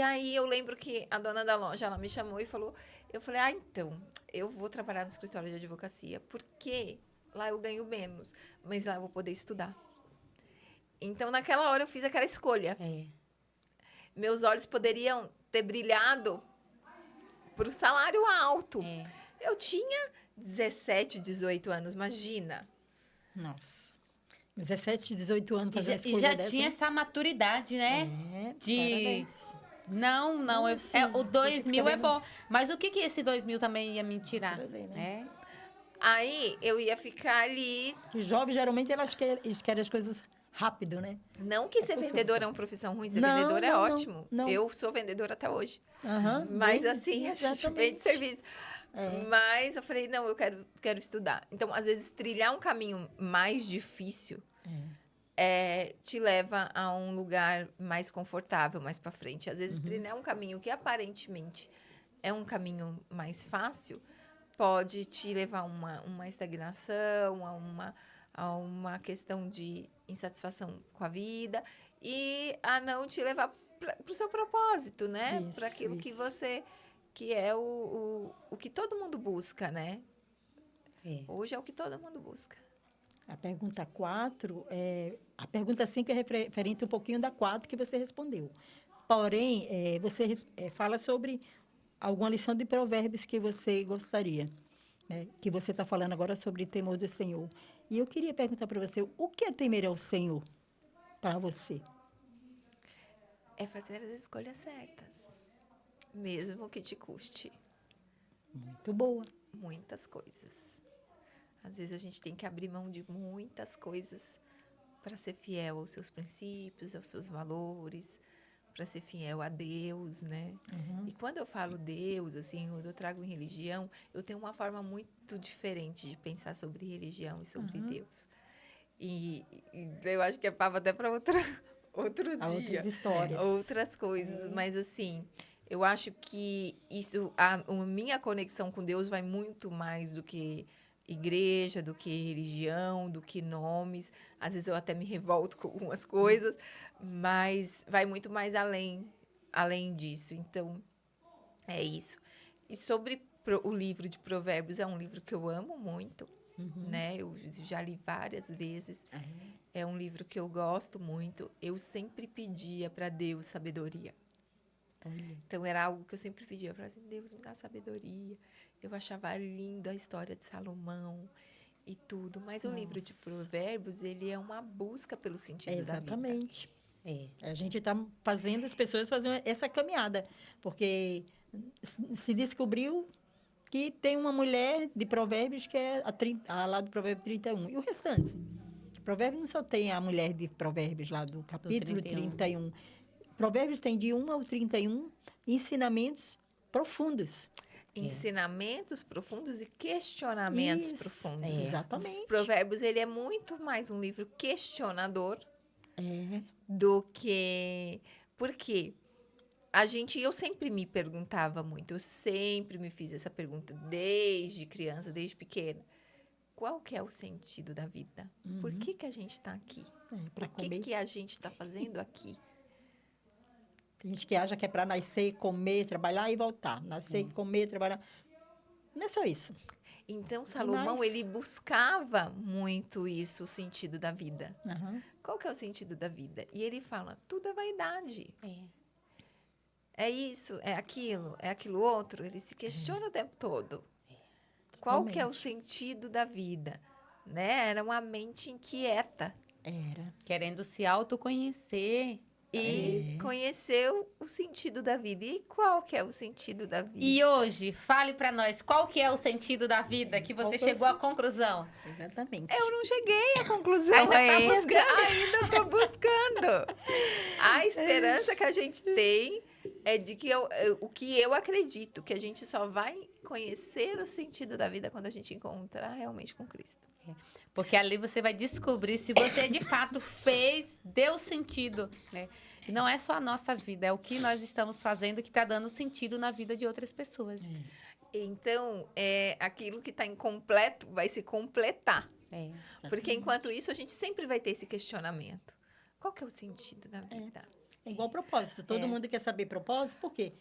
C: aí eu lembro que a dona da loja, ela me chamou e falou, eu falei, então, eu vou trabalhar no escritório de advocacia, porque lá eu ganho menos, mas lá eu vou poder estudar. Então, naquela hora eu fiz aquela escolha. Meus olhos poderiam ter brilhado para o salário alto. Eu tinha 17, 18 anos, imagina.
B: Nossa. 17, 18 anos fazendo essa
A: E
B: coisa
A: já
B: dessa,
A: tinha
B: né?
A: essa maturidade, né?
B: Parabéns.
A: Não,
B: Assim,
A: o 2.000 é
B: querendo-
A: bom. Mas o que esse 2.000 também ia me tirar?
B: Trazer, né?
C: Aí eu ia ficar ali.
B: Que jovens, geralmente, eles querem as coisas rápido, né?
C: Não que ser
B: Pessoas
C: vendedor é
B: assim.
C: uma profissão ruim, ser
B: Não,
C: vendedor é
B: não,
C: ótimo.
B: não.
C: Eu sou vendedora até hoje.
B: Vende,
C: Mas assim, a gente
B: exatamente.
C: vende serviço. Mas eu falei, não, eu quero estudar. Então, às vezes, trilhar um caminho mais difícil te leva a um lugar mais confortável, mais para frente. Às vezes, trilhar um caminho que aparentemente é um caminho mais fácil, pode te levar a uma estagnação, a uma questão de insatisfação com a vida e a não te levar para o seu propósito, né? Para aquilo que você que é o que todo mundo busca, né?
A: É.
C: Hoje é o que todo mundo busca.
B: A pergunta 4, a pergunta 5 é referente um pouquinho da 4 que você respondeu. Porém, você fala sobre alguma lição de provérbios que você gostaria, né? Que você está falando agora sobre temor do Senhor. E eu queria perguntar para você, o que é temer ao Senhor para você?
C: É fazer as escolhas certas, mesmo que te custe
B: Muito boa.
C: muitas coisas. Às vezes a gente tem que abrir mão de muitas coisas para ser fiel aos seus princípios, aos seus valores, para ser fiel a Deus, né? E quando eu falo Deus, assim, quando eu trago em religião, eu tenho uma forma muito diferente de pensar sobre religião e sobre Deus. E eu acho que é papo até para outro
B: Há
C: dia,
B: outras histórias.
C: outras coisas, mas assim, eu acho que isso, a minha conexão com Deus vai muito mais do que igreja, do que religião, do que nomes. Às vezes eu até me revolto com algumas coisas, mas vai muito mais além disso. Então, é isso. E sobre o livro de Provérbios, é um livro que eu amo muito, né? Eu já li várias vezes. É um livro que eu gosto muito. Eu sempre pedia para Deus sabedoria.
B: Olha.
C: Então, era algo que eu sempre pedia. Eu falava assim, Deus, me dá sabedoria. Eu achava lindo a história de Salomão e tudo. Mas o livro de Provérbios, ele é uma busca pelo sentido da vida.
B: Exatamente. A gente está fazendo as pessoas fazerem essa caminhada, porque se descobriu que tem uma mulher de Provérbios que é a lá do Provérbio 31. E o restante? Provérbios não só tem a mulher de Provérbios lá do capítulo 31. Provérbios tem de 1 ao 31 ensinamentos profundos.
C: Ensinamentos profundos e questionamentos profundos.
B: Exatamente.
C: Provérbios, ele é muito mais um livro questionador
B: É.
C: do que... Por quê? Eu sempre me perguntava muito, eu sempre me fiz essa pergunta desde criança, desde pequena. Qual que é o sentido da vida? Por que a gente está aqui?
B: Para
C: Por
B: comer.
C: que a gente está fazendo aqui?
B: Tem gente que acha que é para nascer, comer, trabalhar e voltar. Nascer, comer, trabalhar. Não é só isso.
C: Então, Salomão, ele buscava muito isso, o sentido da vida. Qual que é o sentido da vida? E ele fala, tudo é vaidade. É isso, é aquilo outro. Ele se questiona o tempo todo. Qual que é o sentido da vida? Né? Era uma mente inquieta.
B: Era.
A: Querendo se autoconhecer.
C: E conheceu o sentido da vida. E qual que é o sentido da vida?
A: E hoje, fale pra nós, qual que é o sentido da vida que você chegou à conclusão?
B: Exatamente.
C: Eu não cheguei à conclusão
A: Ainda tá buscando.
C: Ainda estou buscando. A esperança que a gente tem é de que o que eu acredito, que a gente só vai conhecer o sentido da vida quando a gente encontrar realmente com Cristo.
A: Porque ali você vai descobrir se você de fato deu sentido, né? E não é só a nossa vida, é o que nós estamos fazendo que está dando sentido na vida de outras pessoas.
C: Então, aquilo que está incompleto vai se completar. Porque enquanto isso, a gente sempre vai ter esse questionamento. Qual que é o sentido da vida?
B: É igual propósito. Todo mundo quer saber propósito, por quê?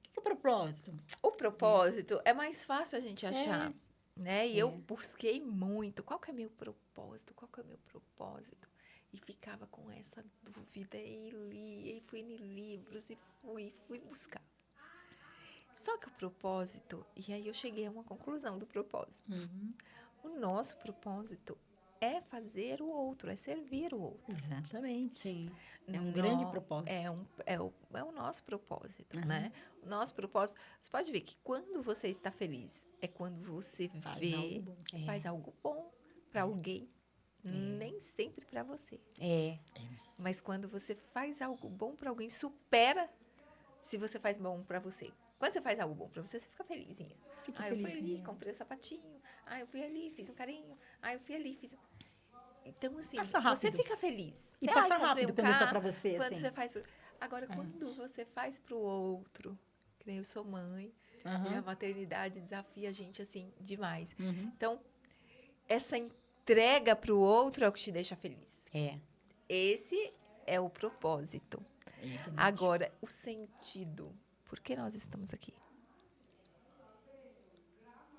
B: O que é propósito?
C: O propósito é mais fácil a gente achar. Né? E eu busquei muito. Qual que é meu propósito? Qual que é meu propósito? E ficava com essa dúvida e lia, e fui em livros, e fui buscar. Só que o propósito, e aí eu cheguei a uma conclusão do propósito. O nosso propósito é fazer o outro, é servir o outro.
B: Exatamente.
A: Sim.
B: É um grande propósito.
C: É o nosso propósito, né? O nosso propósito... Você pode ver que quando você está feliz, é quando você faz algo bom para alguém. Nem sempre para você. Mas quando você faz algo bom para alguém, supera se você faz bom para você. Quando você faz algo bom para você, você fica felizinha. Eu fui ali, comprei o sapatinho. Eu fui ali, fiz um carinho. Eu fui ali, fiz... Então, assim, você fica feliz.
B: E passa rápido quando é só para você,
C: quando
B: assim.
C: você faz Agora, quando você faz para o outro, que nem eu sou mãe, e a maternidade desafia a gente, assim, demais. Então, essa entrega para o outro é o que te deixa feliz. Esse é o propósito. Agora, o sentido. Por que nós estamos aqui?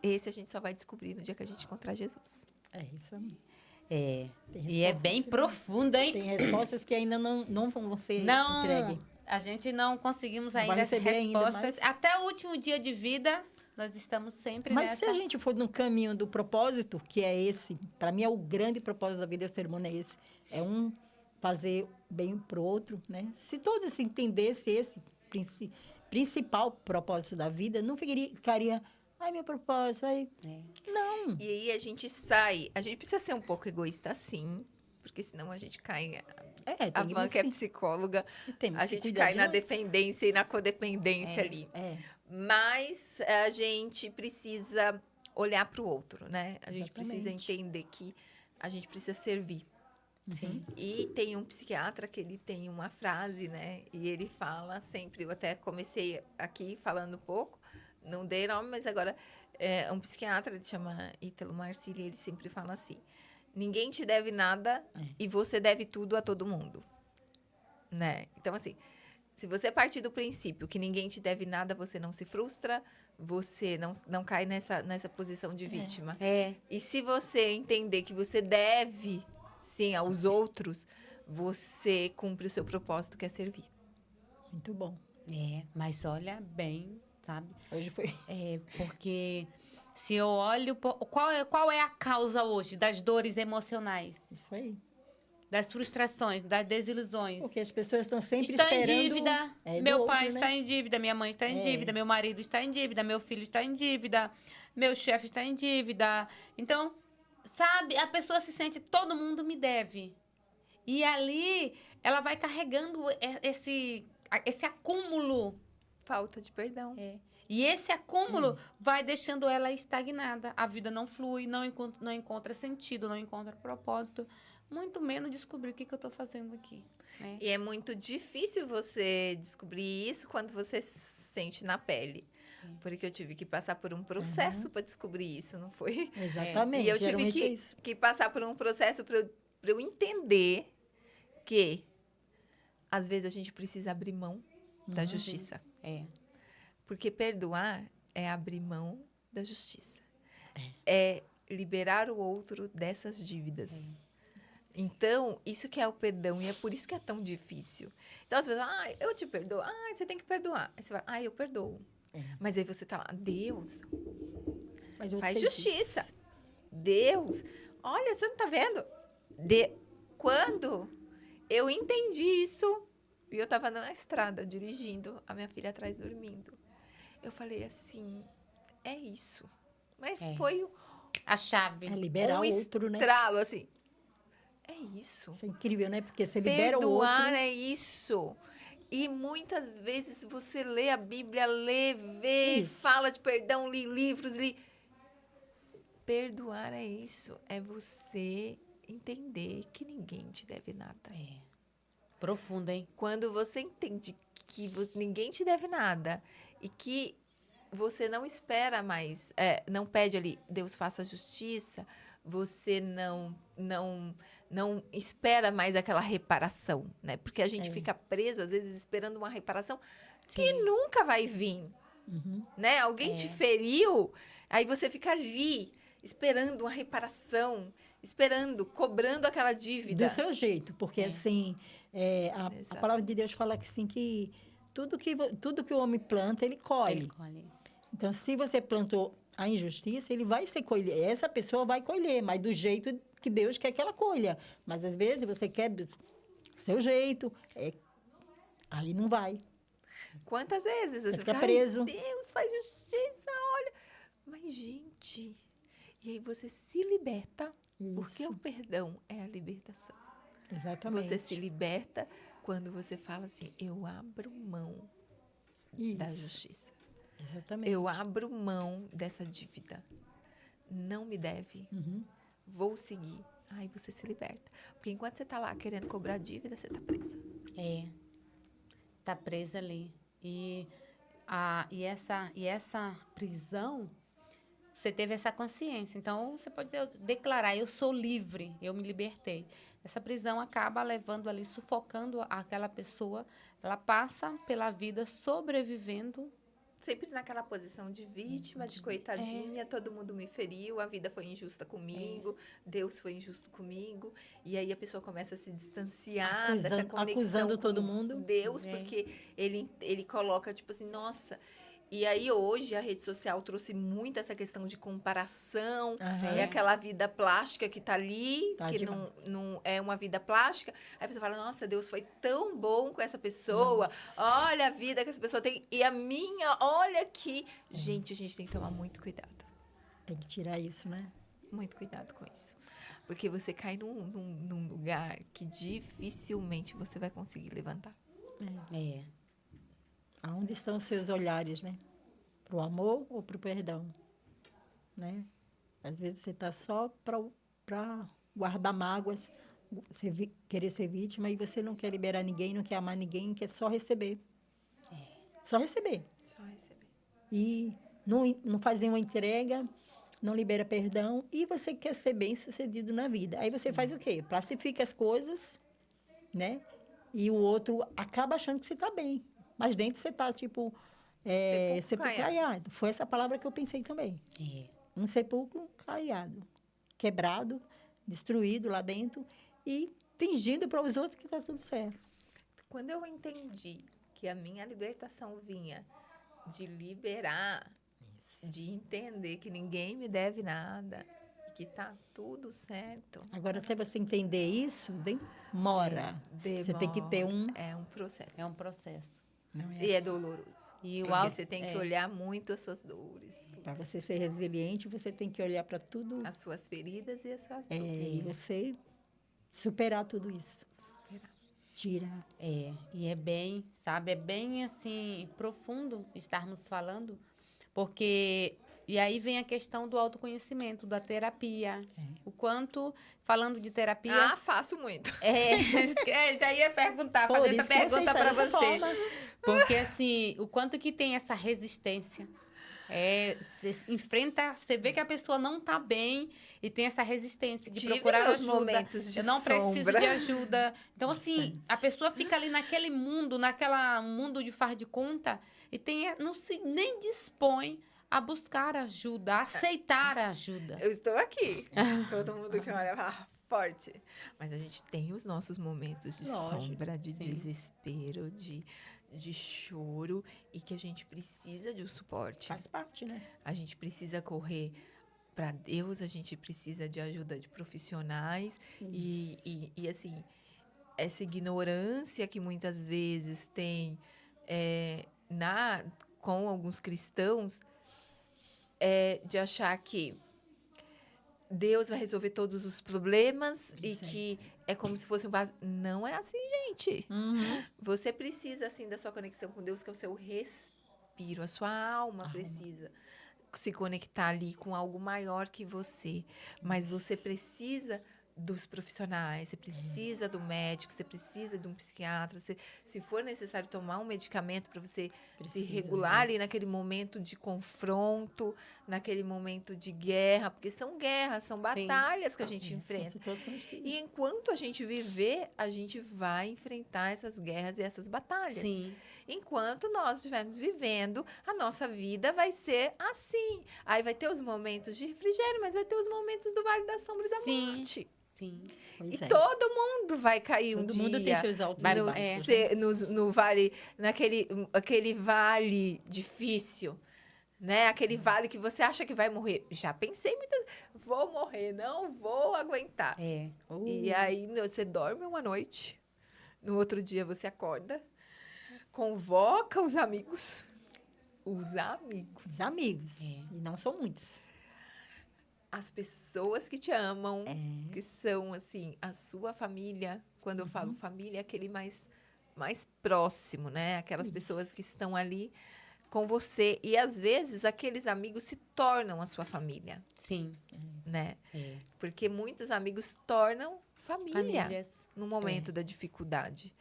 C: Esse a gente só vai descobrir no dia que a gente encontrar Jesus.
B: É isso aí.
A: É.
B: Tem
A: E é
B: respostas
A: bem
B: que-
A: profunda, hein?
B: Tem respostas que ainda não vão ser
A: Não,
B: entregues.
A: a gente não conseguimos
B: Não vai
A: ainda as
B: receber ainda,
A: respostas.
B: mas-
A: Até o último dia de vida, nós estamos sempre
B: Mas se
A: nessa.
B: a gente for no caminho do propósito, que é esse, para mim é o grande propósito da vida, o ser humano é esse. É um fazer bem pro outro, né? Se todos entendessem esse principal propósito da vida, não ficaria, ai, meu propósito, ai...
A: É.
B: Não,
C: E aí a gente precisa ser um pouco egoísta, sim, porque senão a gente cai. A
B: tem que
C: Van, que é
B: você-
C: psicóloga,
B: temos
C: a
B: que
C: gente
B: cuidar
C: cai
B: de
C: na
B: nós.
C: dependência e na codependência ali.
B: É,
C: Mas a gente precisa olhar para o outro, né? A gente precisa
B: Exatamente.
C: entender que a gente precisa servir.
A: Sim.
C: E tem um psiquiatra que ele tem uma frase, né? E ele fala sempre, eu até comecei aqui falando um pouco, não dei nome, mas agora é um psiquiatra, ele chama Ítalo Marcilli, ele sempre fala assim: ninguém te deve nada e você deve tudo a todo mundo, né? Então, assim, se você partir do princípio que ninguém te deve nada, você não se frustra, você não cai nessa posição de vítima.
A: É.
C: E se você entender que você deve, sim, aos outros, você cumpre o seu propósito, que é servir.
B: muito bom.
A: É, mas olha bem, sabe?
B: Hoje foi...
A: É, porque se eu olho. Qual é a causa hoje das dores emocionais,
B: Isso aí.
A: das frustrações, das desilusões?
B: Porque as pessoas estão sempre
A: Está em
B: esperando...
A: dívida.
B: do
A: Meu
B: outro,
A: pai
B: né?
A: está em dívida, minha mãe está em
B: É.
A: dívida, meu marido está em dívida, meu filho está em dívida, meu chefe está em dívida. Então, sabe, a pessoa se sente, todo mundo me deve. E ali ela vai carregando esse acúmulo.
C: Falta de perdão.
A: E esse acúmulo vai deixando ela estagnada. A vida não flui, não encontra sentido, não encontra propósito. Muito menos descobrir o que eu estou fazendo aqui. Né?
C: E é muito difícil você descobrir isso quando você sente na pele. Porque eu tive que passar por um processo para descobrir isso, não foi?
B: Exatamente.
C: E eu tive
B: geralmente é isso.
C: que passar por um processo para eu entender que, às vezes, a gente precisa abrir mão da justiça.
A: É.
C: Porque perdoar é abrir mão da justiça. É liberar o outro dessas dívidas. Então, isso que é o perdão, e é por isso que é tão difícil. Então, as pessoas, eu te perdoo. Você tem que perdoar. Aí você fala, eu perdoo. Mas aí você tá lá, Deus,
B: Mas eu
C: faz
B: fiz
C: justiça.
B: isso.
C: Deus, olha, você não tá vendo? Quando eu entendi isso, e eu tava na estrada dirigindo, a minha filha atrás dormindo. Eu falei assim, é isso. Mas foi
A: A chave.
B: É liberar
C: um
B: o outro, né?
C: estralo, assim. É isso.
B: Isso é incrível, né? Porque você libera o
C: Perdoar
B: outro.
C: é isso. E muitas vezes você lê a Bíblia, vê,
B: Isso.
C: fala de perdão, lê livros, Perdoar é isso. É você entender que ninguém te deve nada.
A: Profunda, hein?
C: Quando você entende que ninguém te deve nada e que você não espera mais, não pede ali, Deus faça justiça, você não espera mais aquela reparação, né? Porque a gente fica preso, às vezes, esperando uma reparação que nunca vai vir, né? Alguém te feriu, aí você fica ali, esperando uma reparação, cobrando aquela dívida.
B: Do seu jeito. Porque, assim, a palavra de Deus fala que, assim, que tudo que o homem planta, ele colhe.
A: Ele colhe.
B: Então, se você plantou a injustiça, ele vai ser colher. Essa pessoa vai colher, mas do jeito que Deus quer que ela colha. Mas, às vezes, você quer do seu jeito, aí não vai.
C: Quantas vezes
B: Você fica
C: "Ai,
B: preso."
C: Deus faz justiça, olha. Mas, gente, e aí você se liberta, porque
B: Isso.
C: o perdão é a libertação.
B: Exatamente.
C: Você se liberta quando você fala assim, eu abro mão da
B: Isso.
C: justiça.
B: Exatamente.
C: Eu abro mão dessa dívida. Não me deve. Vou seguir. Aí você se liberta. Porque enquanto você está lá querendo cobrar dívida, você está presa.
A: Tá presa ali. E essa prisão, você teve essa consciência. Então, você pode declarar, eu sou livre, eu me libertei. Essa prisão acaba levando ali, sufocando aquela pessoa. Ela passa pela vida sobrevivendo
C: sempre naquela posição de vítima, de coitadinha, todo mundo me feriu, a vida foi injusta comigo, Deus foi injusto comigo. E aí a pessoa começa a se distanciar dessa conexão
B: acusando
C: com
B: todo mundo.
C: Deus, porque ele coloca, tipo assim, nossa. E aí hoje a rede social trouxe muito essa questão de comparação, é aquela vida plástica que tá ali,
B: Tá
C: que
B: demais.
C: não é uma vida plástica. Aí você fala, nossa, Deus foi tão bom com essa pessoa, olha a vida que essa pessoa tem, e a minha, olha aqui. Gente, a gente tem que tomar muito cuidado.
B: Tem que tirar isso, né?
C: Muito cuidado com isso. Porque você cai num lugar que dificilmente você vai conseguir levantar.
A: É.
B: Aonde estão os seus olhares, né? Para o amor ou para o perdão, né? Às vezes você está só para guardar mágoas, querer ser vítima, e você não quer liberar ninguém, não quer amar ninguém, quer só receber. Só receber.
C: Só receber.
B: E não faz nenhuma entrega, não libera perdão, e você quer ser bem-sucedido na vida. Aí você faz o quê? Classifica as coisas, né? E o outro acaba achando que você está bem. Mas dentro você está, tipo, sepulcro caiado. Foi essa palavra que eu pensei também. Um sepulcro caiado. Quebrado, destruído lá dentro e fingindo para os outros que está tudo certo.
C: Quando eu entendi que a minha libertação vinha de liberar, de entender que ninguém me deve nada e que tá tudo certo.
B: Agora, até você entender isso, demora. Você tem que ter um...
C: É um processo.
A: É um processo.
B: Não
C: E é doloroso.
A: E
C: porque você tem que olhar muito as suas dores.
B: Para você ser resiliente, você tem que olhar para tudo.
C: As suas feridas e as suas dores.
B: E você superar tudo isso. Tirar.
A: E é bem, sabe, é bem, assim, profundo estarmos falando, porque... E aí vem a questão do autoconhecimento, da terapia. O quanto, falando de terapia...
C: Ah, faço muito.
A: Já ia perguntar, fazer essa pergunta para você. Porque, assim, o quanto que tem essa resistência. Você enfrenta, você vê que a pessoa não tá bem e tem essa resistência de procurar ajuda.
C: Momentos de
A: Eu não preciso
C: sombra.
A: de ajuda. Então, assim, a pessoa fica ali naquele mundo, mundo de faz de conta e não se nem dispõe a buscar ajuda, a aceitar a ajuda.
C: Eu estou aqui. Todo mundo que olha fala forte. Mas a gente tem os nossos momentos de sombra, de desespero, de choro, e que a gente precisa de um suporte.
B: Faz parte, né?
C: A gente precisa correr para Deus, a gente precisa de ajuda de profissionais. E assim, essa ignorância que muitas vezes tem com alguns cristãos, de achar que Deus vai resolver todos os problemas e que é como se fosse um vaso. Não é assim, gente. Você precisa, assim, da sua conexão com Deus, que é o seu respiro. A sua alma precisa se conectar ali com algo maior que você. Mas você precisa dos profissionais, você precisa do médico, você precisa de um psiquiatra, se for necessário tomar um medicamento para você se regular ali naquele momento de confronto, naquele momento de guerra, porque são guerras, são batalhas que a gente enfrenta. E enquanto a gente viver, a gente vai enfrentar essas guerras e essas batalhas.
A: Sim.
C: Enquanto nós estivermos vivendo, a nossa vida vai ser assim. Aí vai ter os momentos de refrigério, mas vai ter os momentos do vale da sombra e da morte.
A: Sim.
C: Todo mundo vai cair um dia.
B: Todo mundo tem seus altos e baixos.
C: No vale, aquele vale difícil, né? Aquele vale que você acha que vai morrer. Já pensei muitas vezes, vou morrer, não vou aguentar. E aí você dorme uma noite, no outro dia você acorda, convoca os amigos. Os amigos.
B: E não são muitos.
C: As pessoas que te amam, que são, assim, a sua família. Quando eu falo família, é aquele mais próximo, né? Aquelas pessoas que estão ali com você. E, às vezes, aqueles amigos se tornam a sua família.
A: Sim.
C: Né? Porque muitos amigos tornam
A: famílias
C: no momento da dificuldade.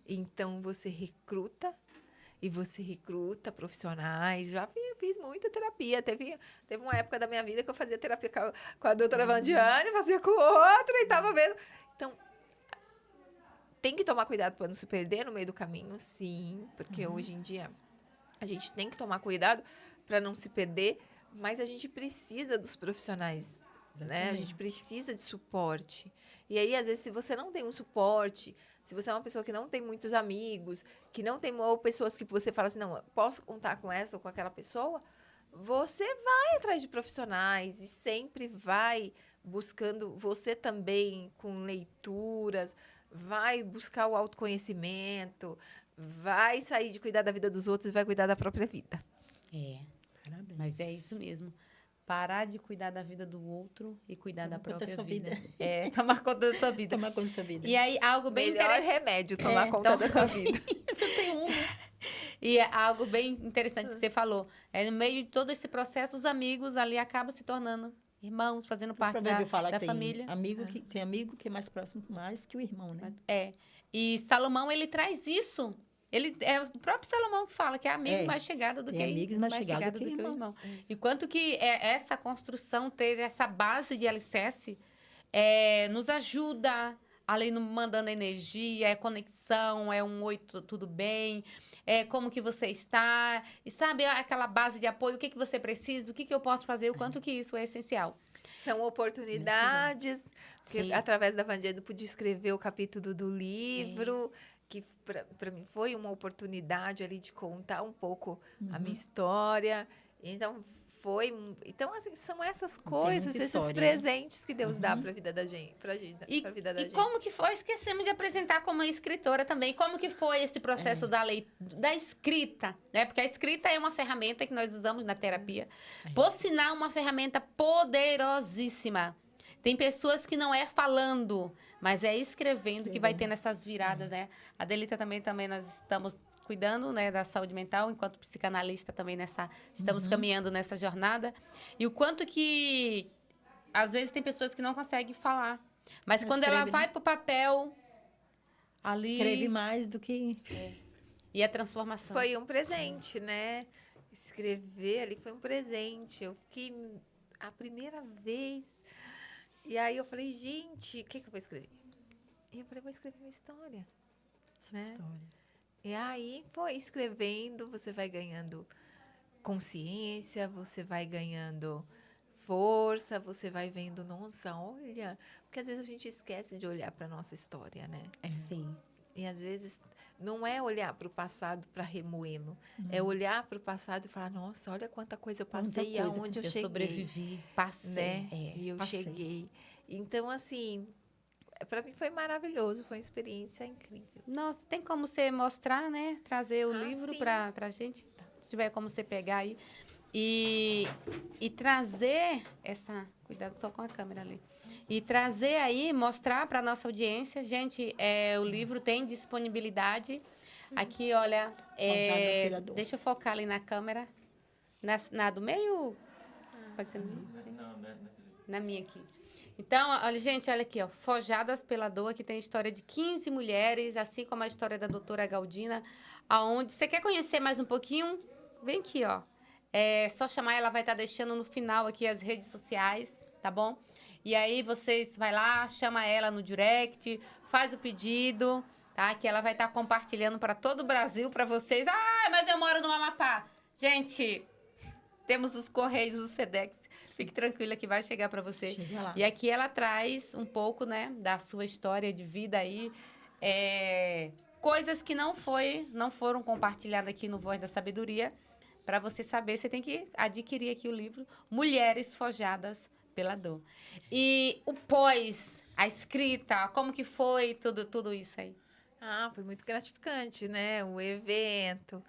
C: Então, você recruta. E você recruta profissionais. Já fiz muita terapia. Teve uma época da minha vida que eu fazia terapia com a doutora Vandiane, fazia com outra e estava vendo. Então, tem que tomar cuidado para não se perder no meio do caminho, sim. Porque hoje em dia A gente tem que tomar cuidado para não se perder, mas a gente precisa dos profissionais, né? A gente
B: Exatamente.
C: precisa de suporte. E aí, às vezes, se você não tem um suporte, se você é uma pessoa que não tem muitos amigos, que não tem ou pessoas que você fala assim, não, eu posso contar com essa ou com aquela pessoa, você vai atrás de profissionais e sempre vai buscando você também com leituras, vai buscar o autoconhecimento, vai sair de cuidar da vida dos outros e vai cuidar da própria vida.
A: É,
B: Parabéns.
A: mas é isso mesmo. Parar de cuidar da vida do outro e cuidar da
B: Tomar conta
A: própria
B: da sua
A: vida.
B: vida.
A: É, tomar conta da sua vida.
B: Tomar conta da sua vida.
A: E aí, algo bem
C: Melhor
A: interessante.
C: remédio, tomar conta
A: então-
C: da sua vida.
B: Você tem uma.
A: E é algo bem interessante que você falou. No meio de todo esse processo, os amigos ali acabam se tornando irmãos, fazendo
B: O
A: parte
B: provérbio fala
A: da
B: que
A: família.
B: tem amigo que é mais próximo mais que o irmão, né?
A: É. E Salomão, ele traz isso. Ele, é o próprio Salomão que fala que é amigo
B: É.
A: mais chegado do
B: Tem
A: que
B: amigos mais chegados que
A: o
B: irmão.
A: irmão. E quanto que essa construção, ter essa base de alicerce, nos ajuda, além no mandando energia, é conexão, é um oi, tudo bem, é como que você está, e sabe aquela base de apoio, o que que você precisa, o que que eu posso fazer, o quanto que isso é essencial.
C: São oportunidades, porque
A: Sim.
C: através da Vandiane eu pude escrever o capítulo do livro, que para mim foi uma oportunidade ali de contar um pouco a minha história. Então, então assim, são essas coisas,
B: muita
C: esses
B: história, né?
C: presentes que Deus dá para a vida da gente, pra vida da
A: E
C: gente.
A: como que foi? Esquecemos de apresentar como escritora também. Como que foi esse processo da escrita, né? Porque a escrita é uma ferramenta que nós usamos na terapia. Por sinal, uma ferramenta poderosíssima. Tem pessoas que não é falando, mas é escrevendo que vai tendo essas viradas, né? A Delita também nós estamos cuidando, né, da saúde mental, enquanto psicanalista também estamos caminhando nessa jornada. E o quanto que às vezes tem pessoas que não conseguem falar. Mas
B: Não
A: quando ela
B: escreve,
A: vai
B: né?
A: pro papel, ali...
B: Escreve mais do que...
A: E a transformação.
C: Foi um presente, né? Escrever ali foi um presente. Eu fiquei a primeira vez. E aí eu falei, gente, o que eu vou escrever? E eu falei, vou escrever uma história.
B: Sua
C: Né?
B: história.
C: E aí foi escrevendo, você vai ganhando consciência, você vai ganhando força, você vai vendo, nossa, olha. Porque às vezes a gente esquece de olhar para nossa história, né?
A: Sim.
C: E às vezes não é olhar para o passado para remoê-lo, é olhar para o passado e falar, nossa, olha quanta coisa eu passei e aonde eu cheguei.
A: Sobrevivi, passei.
C: Né? E eu
B: passei.
C: cheguei. Então, assim, para mim foi maravilhoso, foi uma experiência incrível.
A: Nossa, tem como você mostrar, né? Trazer o livro
C: sim.
A: pra gente? Se tiver como você pegar aí. E trazer essa... Cuidado só com a câmera ali. E trazer aí, mostrar para nossa audiência. Gente, o livro tem disponibilidade. Aqui, olha...
B: Forjada pela dor.
A: deixa eu focar ali na câmera. Na do meio? Pode ser na minha? Na minha aqui. Então, olha, gente, olha aqui, ó. Forjadas pela Dor, que tem a história de 15 mulheres, assim como a história da doutora Galdina, aonde... Você quer conhecer mais um pouquinho? Vem aqui, ó. É só chamar, ela vai estar deixando no final aqui as redes sociais, tá bom? E aí, vocês vai lá, chama ela no direct, faz o pedido, tá? Que ela vai estar compartilhando para todo o Brasil, para vocês. Ah, mas eu moro no Amapá. Gente... Temos os Correios, o Sedex. Fique tranquila que vai chegar para você.
B: Chega lá.
A: E aqui ela traz um pouco, né, da sua história de vida aí. Coisas que não foram compartilhadas aqui no Voz da Sabedoria. Para você saber, você tem que adquirir aqui o livro Mulheres Forjadas pela Dor. E o pós, a escrita, como que foi tudo isso aí?
C: Ah, foi muito gratificante, né? O evento,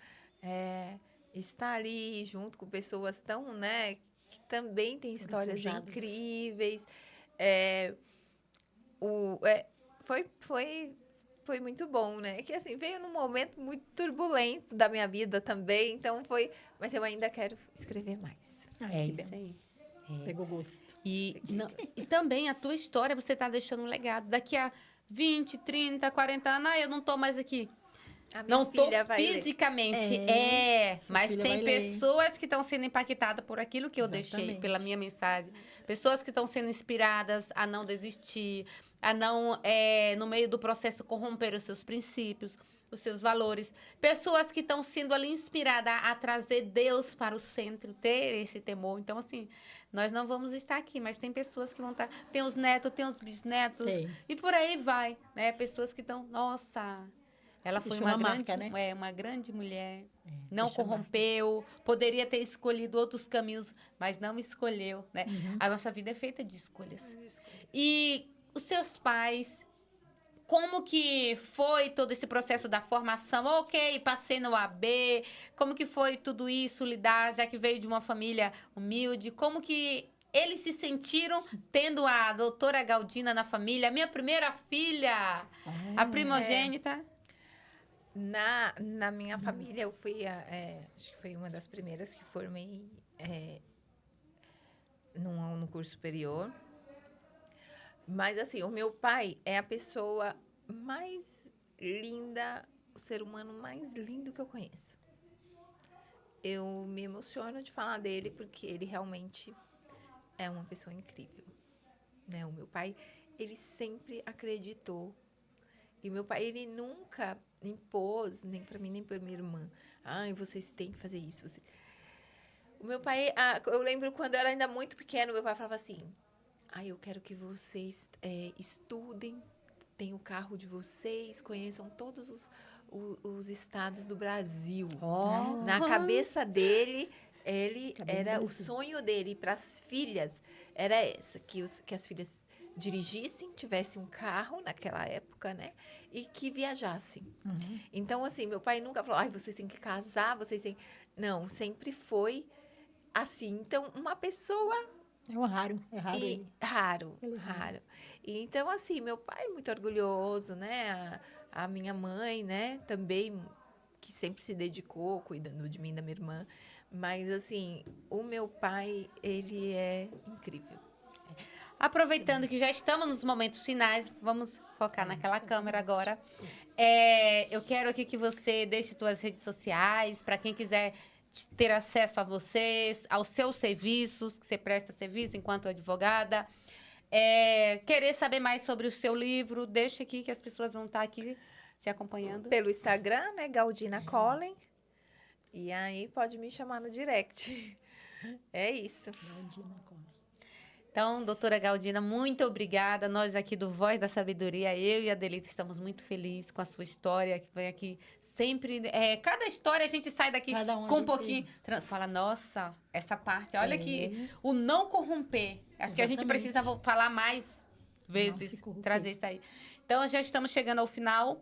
C: estar ali junto com pessoas tão, né, que também têm histórias
B: forjadas.
C: incríveis. Foi muito bom, né? Que assim, veio num momento muito turbulento da minha vida também, então mas eu ainda quero escrever mais.
B: Ai, que
A: isso
B: bem.
A: aí.
B: Pegou gosto.
A: E também a tua história, você está deixando um legado. Daqui a 20, 30, 40 anos, eu não estou mais aqui.
C: A minha
A: Não tô
C: filha vai ler.
A: fisicamente,
B: Sua
A: mas
B: filha
A: tem
B: vai ler.
A: pessoas que estão sendo impactadas por aquilo que eu deixei,
B: Exatamente.
A: pela minha mensagem. Pessoas que estão sendo inspiradas a não desistir, a não, no meio do processo, corromper os seus princípios. os seus valores. Pessoas que estão sendo ali inspiradas a trazer Deus para o centro, ter esse temor. Então, assim, nós não vamos estar aqui, mas tem pessoas que vão estar... Tem os netos, tem os bisnetos,
B: Tem.
A: e por aí vai, né? Pessoas que estão... Nossa, ela foi
B: Deixou
A: uma
B: uma
A: grande,
B: marca, né?
A: uma grande mulher. Não
B: deixa
A: corrompeu, poderia ter escolhido outros caminhos, mas não escolheu, né? A nossa vida é feita de escolhas. E os seus pais, como que foi todo esse processo da formação? Ok, passei no AB, como que foi tudo isso, lidar, já que veio de uma família humilde, como que eles se sentiram tendo a doutora Galdina na família, a minha primeira filha, a primogênita?
C: Na minha família, eu fui, acho que foi uma das primeiras que formei no curso superior. Mas, assim, o meu pai é a pessoa mais linda, o ser humano mais lindo que eu conheço. Eu me emociono de falar dele, porque ele realmente é uma pessoa incrível, né? O meu pai, ele sempre acreditou. E o meu pai, ele nunca impôs, nem para mim, nem para minha irmã. Ai, vocês têm que fazer isso. O meu pai, eu lembro quando eu era ainda muito pequeno, meu pai falava assim, eu quero que vocês estudem, tenham o carro de vocês, conheçam todos os estados do Brasil.
A: Oh.
C: Na cabeça dele,
B: Cabelo
C: era o
B: Brasil.
C: sonho dele para as filhas, era essa, que as filhas dirigissem, tivessem um carro naquela época, né? E que viajassem. Então, assim, meu pai nunca falou, vocês têm que casar, vocês têm... Não, sempre foi assim. Então, uma pessoa...
B: É raro ele.
C: Raro,
B: Ele é
C: raro. E, então, assim, meu pai é muito orgulhoso, né? A minha mãe, né? Também, que sempre se dedicou cuidando de mim e da minha irmã. Mas, assim, o meu pai, ele é incrível.
A: Aproveitando que já estamos nos momentos finais, vamos focar naquela câmera agora. Eu quero aqui que você deixe suas redes sociais, para quem quiser ter acesso a vocês, aos seus serviços, que você presta serviço enquanto advogada. Querer saber mais sobre o seu livro, deixa aqui que as pessoas vão estar aqui te acompanhando.
C: Pelo Instagram, né? Galdina Collen. E aí, pode me chamar no direct. É isso.
A: Então, doutora Galdina, muito obrigada. Nós aqui do Voz da Sabedoria, eu e a Adelita, estamos muito felizes com a sua história, que vem aqui sempre... cada história a gente sai daqui com um pouquinho... Fala, nossa, essa parte, olha que o não corromper. Acho que a gente precisa falar mais vezes, trazer isso aí. Então, já estamos chegando ao final.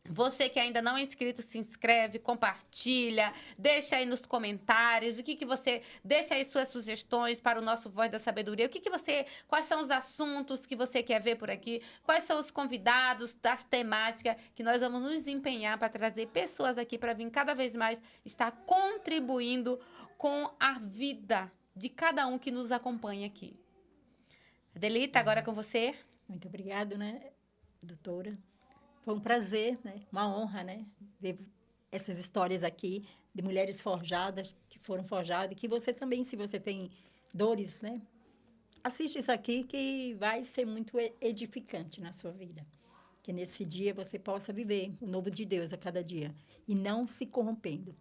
A: Você que ainda não é inscrito, se inscreve, compartilha, deixa aí nos comentários o que você... Deixa aí suas sugestões para o nosso Voz da Sabedoria. Quais são os assuntos que você quer ver por aqui? Quais são os convidados, das temáticas que nós vamos nos empenhar para trazer pessoas aqui para vir cada vez mais estar contribuindo com a vida de cada um que nos acompanha aqui. Adelita, agora é com você.
B: Muito obrigada, né, doutora? Foi um prazer, né? Uma honra, né? Ver essas histórias aqui de mulheres forjadas, que foram forjadas, e que você também, se você tem dores, né? Assiste isso aqui que vai ser muito edificante na sua vida. Que nesse dia você possa viver o novo de Deus a cada dia. E não se corrompendo,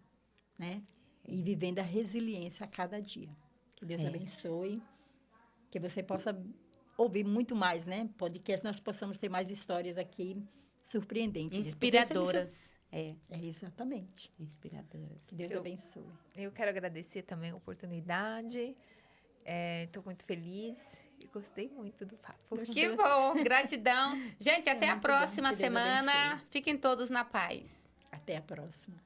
B: né? E vivendo a resiliência a cada dia. Que Deus abençoe. Que você possa ouvir muito mais, né? Podcast, nós possamos ter mais histórias aqui surpreendentes.
A: Inspiradoras.
B: Exatamente.
A: Inspiradoras.
B: Que Deus abençoe.
C: Eu quero agradecer também a oportunidade. Estou muito feliz e gostei muito do papo.
A: Que bom, gratidão. Gente, até a
B: muito bom.
A: próxima
B: Que Deus
A: semana.
B: abençoe.
A: Fiquem todos na paz.
B: Até a próxima.